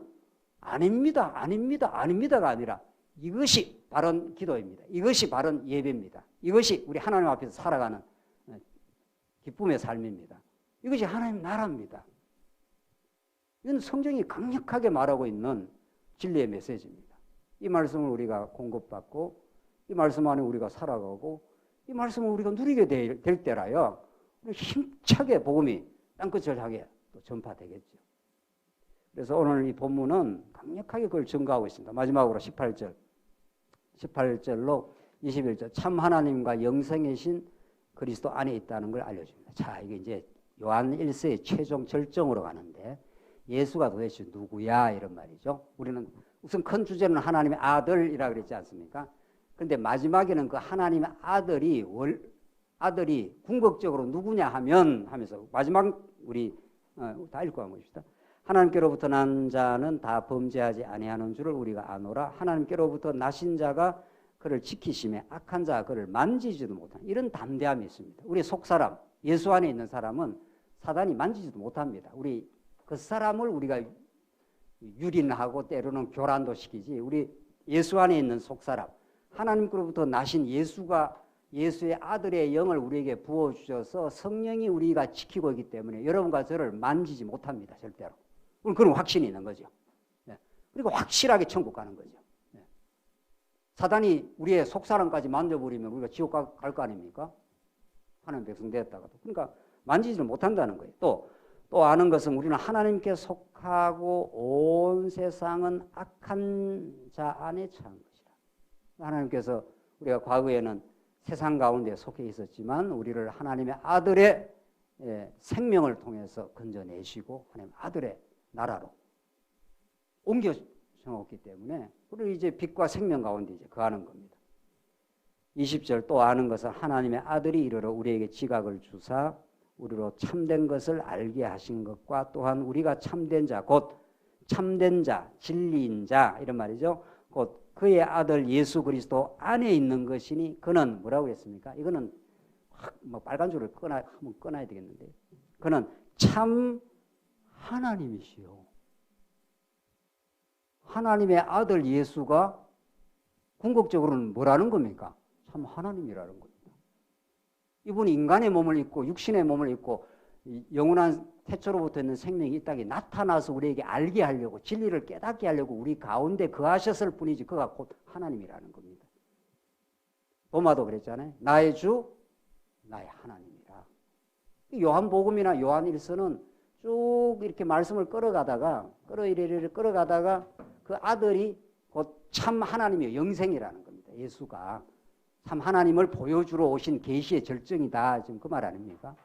[SPEAKER 1] 아닙니다. 아닙니다. 아닙니다가 아니라 이것이 바른 기도입니다. 이것이 바른 예배입니다. 이것이 우리 하나님 앞에서 살아가는 기쁨의 삶입니다. 이것이 하나님 나라입니다. 이건 성경이 강력하게 말하고 있는 진리의 메시지입니다. 이 말씀을 우리가 공급받고 이 말씀 안에 우리가 살아가고 이 말씀을 우리가 누리게 될 때라요. 힘차게 복음이 땅끝을 향해 또 전파되겠죠. 그래서 오늘 이 본문은 강력하게 그걸 증거하고 있습니다. 마지막으로 18절로 21절 참 하나님과 영생의 신 그리스도 안에 있다는 걸 알려줍니다. 자, 이게 이제 요한 1세의 최종 절정으로 가는데 예수가 도대체 누구야 이런 말이죠. 우리는 우선 큰 주제는 하나님의 아들이라 그랬지 않습니까? 그런데 마지막에는 그 하나님의 아들이 궁극적으로 누구냐 하면서 마지막 우리 다 읽고 한번 봅시다. 하나님께로부터 난 자는 다 범죄하지 아니하는 줄을 우리가 아노라. 하나님께로부터 나신 자가 그를 지키심에 악한 자가 그를 만지지도 못하는 이런 담대함이 있습니다. 우리 속사람 예수 안에 있는 사람은 사단이 만지지도 못합니다. 우리 그 사람을 우리가 유린하고 때로는 교란도 시키지 우리 예수 안에 있는 속사람 하나님께로부터 나신 예수의 아들의 영을 우리에게 부어주셔서 성령이 우리가 지키고 있기 때문에 여러분과 저를 만지지 못합니다. 절대로. 우리는 그런 확신이 있는 거죠. 그리고 확실하게 천국 가는 거죠. 사단이 우리의 속사람까지 만져버리면 우리가 지옥 갈 거 아닙니까? 하나님 백성 되었다가도. 그러니까 만지지를 못한다는 거예요. 또 아는 것은 우리는 하나님께 속하고 온 세상은 악한 자 안에 처한 것이라. 하나님께서 우리가 과거에는 세상 가운데 속해 있었지만 우리를 하나님의 아들의 생명을 통해서 건져내시고 하나님 아들의 나라로 옮겨 정했기 때문에 우리 이제 빛과 생명 가운데 이제 거하는 겁니다. 20절 또 아는 것은 하나님의 아들이 이르러 우리에게 지각을 주사 우리로 참된 것을 알게 하신 것과 또한 우리가 참된 자 곧 참된 자 진리인 자 이런 말이죠. 곧 그의 아들 예수 그리스도 안에 있는 것이니 그는 뭐라고 했습니까? 이거는 뭐 빨간 줄을 한번 끊어야 되겠는데 그는 참 하나님이시요. 하나님의 아들 예수가 궁극적으로는 뭐라는 겁니까? 참 하나님이라는 겁니다. 이분이 인간의 몸을 입고 육신의 몸을 입고 영원한 태초로부터 있는 생명이 이 땅에 나타나서 우리에게 알게 하려고 진리를 깨닫게 하려고 우리 가운데 거하셨을 뿐이지 그가 곧 하나님이라는 겁니다. 도마도 그랬잖아요. 나의 주 나의 하나님이라. 요한복음이나 요한일서는 쭉 이렇게 말씀을 끌어가다가 그 아들이 곧 참 하나님이요 영생이라는 겁니다. 예수가 참 하나님을 보여주러 오신 계시의 절정이다. 지금 그 말 아닙니까?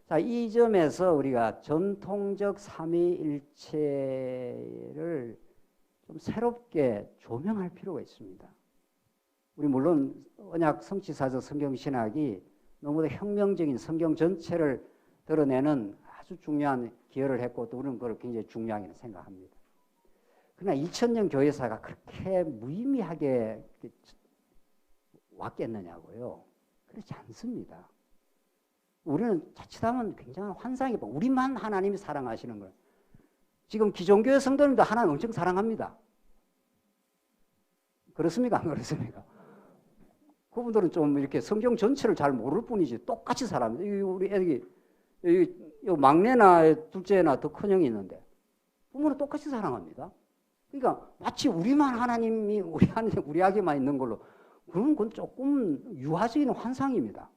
[SPEAKER 1] 자, 이 점에서 우리가 전통적 삼위일체를 좀 새롭게 조명할 필요가 있습니다. 우리 물론 언약 성취사적 성경신학이 너무나 혁명적인 성경 전체를 드러내는 아주 중요한 기여를 했고 또 우리는 그걸 굉장히 중요하게 생각합니다. 그러나 2000년 교회사가 그렇게 무의미하게 왔겠느냐고요. 그렇지 않습니다. 우리는 자칫하면 굉장한 환상이 우리만 하나님이 사랑하시는 거예요. 지금 기존교회 성도님도 하나님 엄청 사랑합니다. 그렇습니까? 안 그렇습니까? 그분들은 좀 이렇게 성경 전체를 잘 모를 뿐이지 똑같이 사랑합니다. 우리 애기 막내나 둘째나 더 큰 형이 있는데 부모는 똑같이 사랑합니다. 그러니까 마치 우리만 하나님이 우리에게만 있는 걸로 그런 건 조금 유화적인 환상입니다.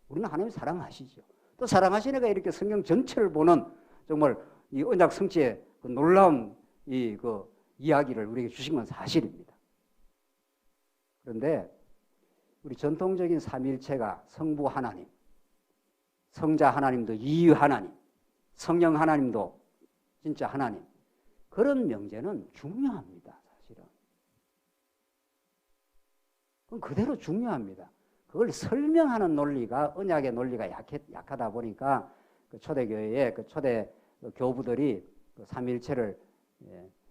[SPEAKER 1] 우리는 하나님 사랑하시죠. 또 사랑하시니까 이렇게 성경 전체를 보는 정말 이 언약 성취의 그 놀라운 그 이야기를 우리에게 주신 건 사실입니다. 그런데 우리 전통적인 삼위일체가 성부 하나님, 성자 하나님도 이유 하나님, 성령 하나님도 진짜 하나님 그런 명제는 중요합니다. 사실은. 그건 그대로 중요합니다. 그걸 설명하는 논리가 언약의 논리가 약하다 보니까 그 초대교회의 그 초대 교부들이 그 삼위일체를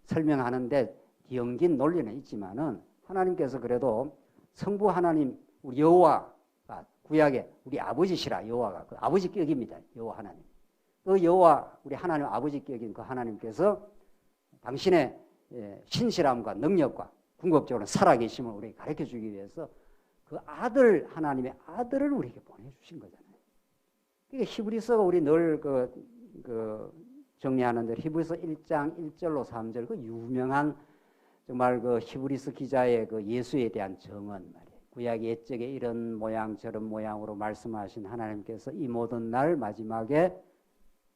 [SPEAKER 1] 설명하는데 뒤엉긴 논리는 있지만은 하나님께서 그래도 성부 하나님 우리 여호와가 구약에 우리 아버지시라 여호와가 그 아버지 격입니다. 여호와 하나님. 그 여호와 우리 하나님 아버지 격인 그 하나님께서 당신의 신실함과 능력과 궁극적으로 살아계심을 우리에게 가르쳐주기 위해서 그 아들 하나님의 아들을 우리에게 보내주신 거잖아요. 그러니까 히브리서가 우리 늘 정리하는 대로 히브리서 1장 1절로 3절 그 유명한 정말 그 히브리서 기자의 그 예수에 대한 정언 말이에요. 구약 옛적에 이런 모양 저런 모양으로 말씀하신 하나님께서 이 모든 날 마지막에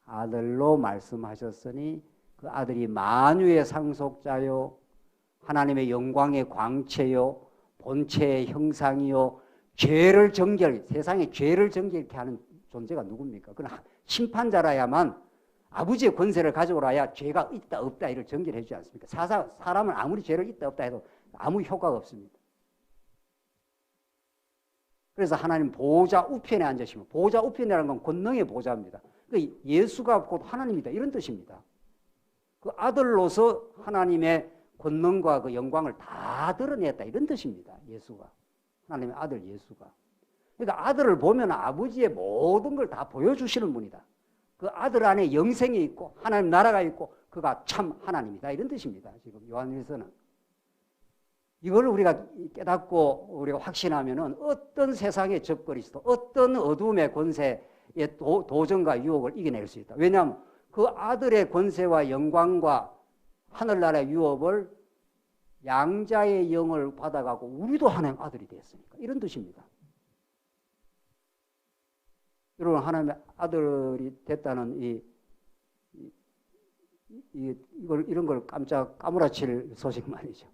[SPEAKER 1] 아들로 말씀하셨으니 그 아들이 만유의 상속자요 하나님의 영광의 광채요 본체의 형상이요 죄를 정결, 세상에 죄를 정결케 하는 존재가 누굽니까? 그건 심판자라야만 아버지의 권세를 가져오라야 죄가 있다 없다 이를 정결해 주지 않습니까? 사람은 아무리 죄를 있다 없다 해도 아무 효과가 없습니다. 그래서 하나님 보좌 우편에 앉으시면, 보좌 우편이라는 건 권능의 보좌입니다. 그러니까 예수가 곧 하나님이다 이런 뜻입니다. 그 아들로서 하나님의 권능과 그 영광을 다 드러냈다 이런 뜻입니다. 예수가, 하나님의 아들 예수가. 그러니까 아들을 보면 아버지의 모든 걸 다 보여주시는 분이다. 그 아들 안에 영생이 있고 하나님 나라가 있고 그가 참 하나님이다 이런 뜻입니다. 지금 요한일서는. 이걸 우리가 깨닫고 우리가 확신하면은 어떤 세상의 적그리스도, 어떤 어둠의 권세의 도전과 유혹을 이겨낼 수 있다. 왜냐하면 그 아들의 권세와 영광과 하늘나라의 유업을 양자의 영을 받아가고 우리도 하나님 아들이 됐으니까 이런 뜻입니다. 여러분 하나님의 아들이 됐다는 이런 걸 깜짝 까무라칠 소식 말이죠.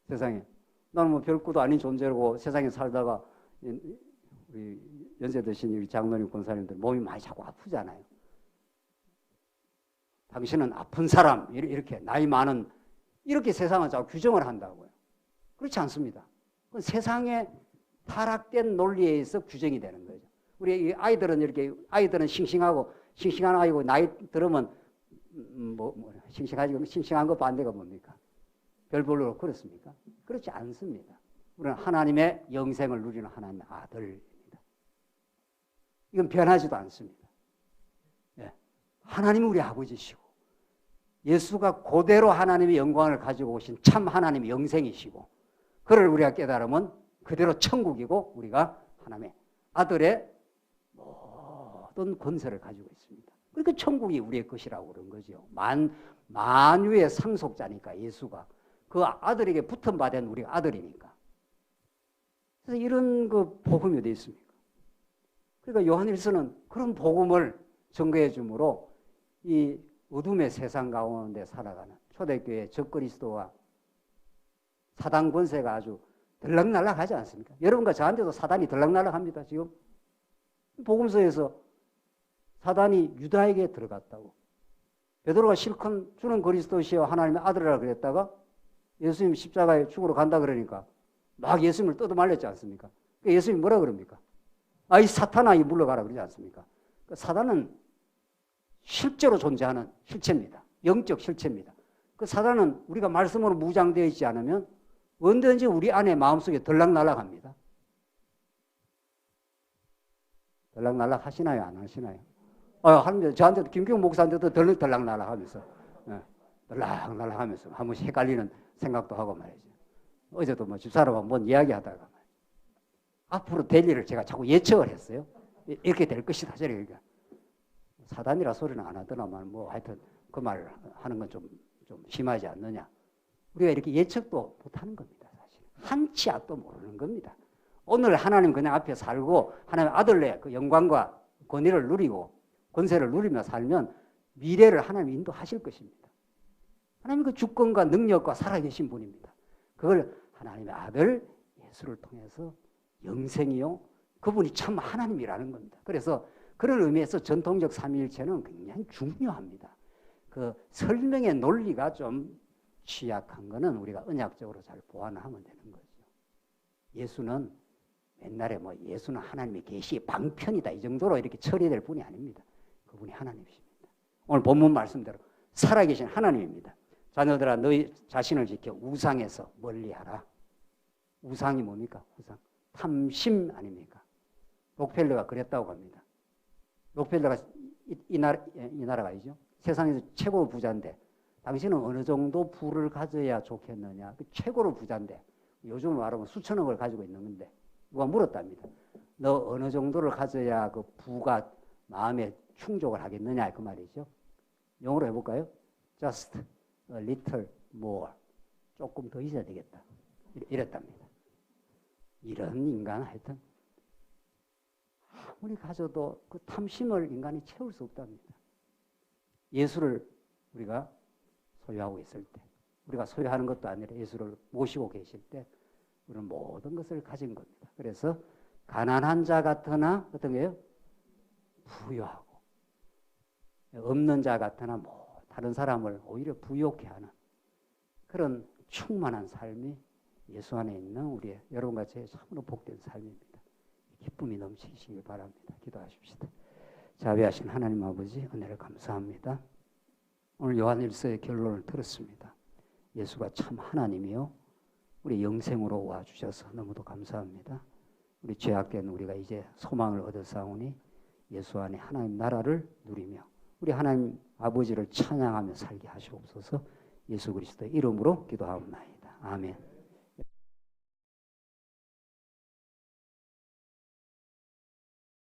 [SPEAKER 1] 세상에 나는 뭐 별것도 아닌 존재고 세상에 살다가 우리 연세 드신 우리 장로님 권사님들 몸이 많이 자꾸 아프잖아요. 당신은 아픈 사람 이렇게 나이 많은 이렇게 세상은 자꾸 규정을 한다고요. 그렇지 않습니다. 그건 세상의 타락된 논리에 의해서 규정이 되는 거죠. 우리 아이들은 이렇게 아이들은 싱싱한 아이고 나이 들으면 싱싱한 거 반대가 뭡니까? 별볼로 그렇습니까? 그렇지 않습니다. 우리는 하나님의 영생을 누리는 하나님의 아들입니다. 이건 변하지도 않습니다. 예. 하나님은 우리 아버지시고 예수가 그대로 하나님의 영광을 가지고 오신 참 하나님의 영생이시고 그를 우리가 깨달으면 그대로 천국이고 우리가 하나님의 아들의 모든 권세를 가지고 있습니다. 그러니까 천국이 우리의 것이라고 그런 거죠. 만유의 상속자니까 예수가. 그 아들에게 붙은 바 된 우리가 아들이니까. 그래서 이런 그 복음이 어디 있습니까? 그러니까 요한일서는 그런 복음을 증거해 주므로 이 어둠의 세상 가운데 살아가는 초대교회 적그리스도와 사단 권세가 아주 들락날락하지 않습니까? 여러분과 저한테도 사단이 들락날락합니다. 지금 복음서에서 사단이 유다에게 들어갔다고. 베드로가 실컷 주는 그리스도시여 하나님의 아들이라 그랬다가 예수님 십자가에 죽으러 간다 그러니까 막 예수님을 뜯어말렸지 않습니까? 예수님이 뭐라 그럽니까? 이 사탄아 이 물러가라 그러지 않습니까? 사단은 실제로 존재하는 실체입니다. 영적 실체입니다. 그 사단은 우리가 말씀으로 무장되어 있지 않으면 언제든지 우리 안에 마음속에 들락날락합니다. 들락날락 하시나요? 안 하시나요? 하는데 저한테도 김경 목사한테도 들락날락하면서 들락날락하면서 한 번씩 헷갈리는 생각도 하고 말이죠. 어제도 뭐 집사람하고 뭔 이야기하다가 말이죠. 앞으로 될 일을 제가 자꾸 예측을 했어요. 이렇게 될 것이다. 저러니까 사단이라 소리는 안 하더라만 뭐 하여튼 그 말 하는 건 좀 심하지 않느냐. 우리가 이렇게 예측도 못하는 겁니다. 사실 한치 앞도 모르는 겁니다. 오늘 하나님 그냥 앞에 살고 하나님 아들의 그 영광과 권위를 누리고 권세를 누리며 살면 미래를 하나님 인도하실 것입니다. 하나님 그 주권과 능력과 살아계신 분입니다. 그걸 하나님의 아들 예수를 통해서 영생이요 그분이 참 하나님이라는 겁니다. 그래서 그런 의미에서 전통적 삼위일체는 굉장히 중요합니다. 그 설명의 논리가 좀 취약한 거는 우리가 언약적으로 잘 보완하면 되는 거죠. 예수는 옛날에 뭐 예수는 하나님의 계시의 방편이다 이 정도로 이렇게 처리될 분이 아닙니다. 그분이 하나님이십니다. 오늘 본문 말씀대로 살아계신 하나님입니다. 자녀들아 너희 자신을 지켜 우상에서 멀리하라. 우상이 뭡니까? 우상. 탐심 아닙니까? 록펠러가 그랬다고 합니다. 록펠러가 이 나라가이죠. 세상에서 최고 부자인데 당신은 어느 정도 부를 가져야 좋겠느냐. 그 최고로 부자인데 요즘 말하면 수천억을 가지고 있는 건데 누가 물었답니다. 너 어느 정도를 가져야 그 부가 마음에 충족을 하겠느냐 그 말이죠. 영어로 해볼까요? Just a little more. 조금 더 있어야 되겠다. 이랬답니다. 이런 인간 하여튼 아무리 가져도 그 탐심을 인간이 채울 수 없답니다. 예수를 우리가 소유하고 있을 때 우리가 소유하는 것도 아니라 예수를 모시고 계실 때 우리는 모든 것을 가진 겁니다. 그래서 가난한 자 같으나 어떤 거예요? 부유하고, 없는 자 같으나 뭐 다른 사람을 오히려 부유케 하는 그런 충만한 삶이 예수 안에 있는 우리 여러분같이 참으로 복된 삶입니다. 기쁨이 넘치시길 바랍니다. 기도하십시다. 자비하신 하나님 아버지, 은혜를 감사합니다. 오늘 요한일서의 결론을 들었습니다. 예수가 참 하나님이요, 우리 영생으로 와주셔서 너무도 감사합니다. 우리 죄악된 우리가 이제 소망을 얻었사오니 예수 안에 하나님 나라를 누리며 우리 하나님 아버지를 찬양하며 살게 하시옵소서. 예수 그리스도의 이름으로 기도하옵나이다. 아멘.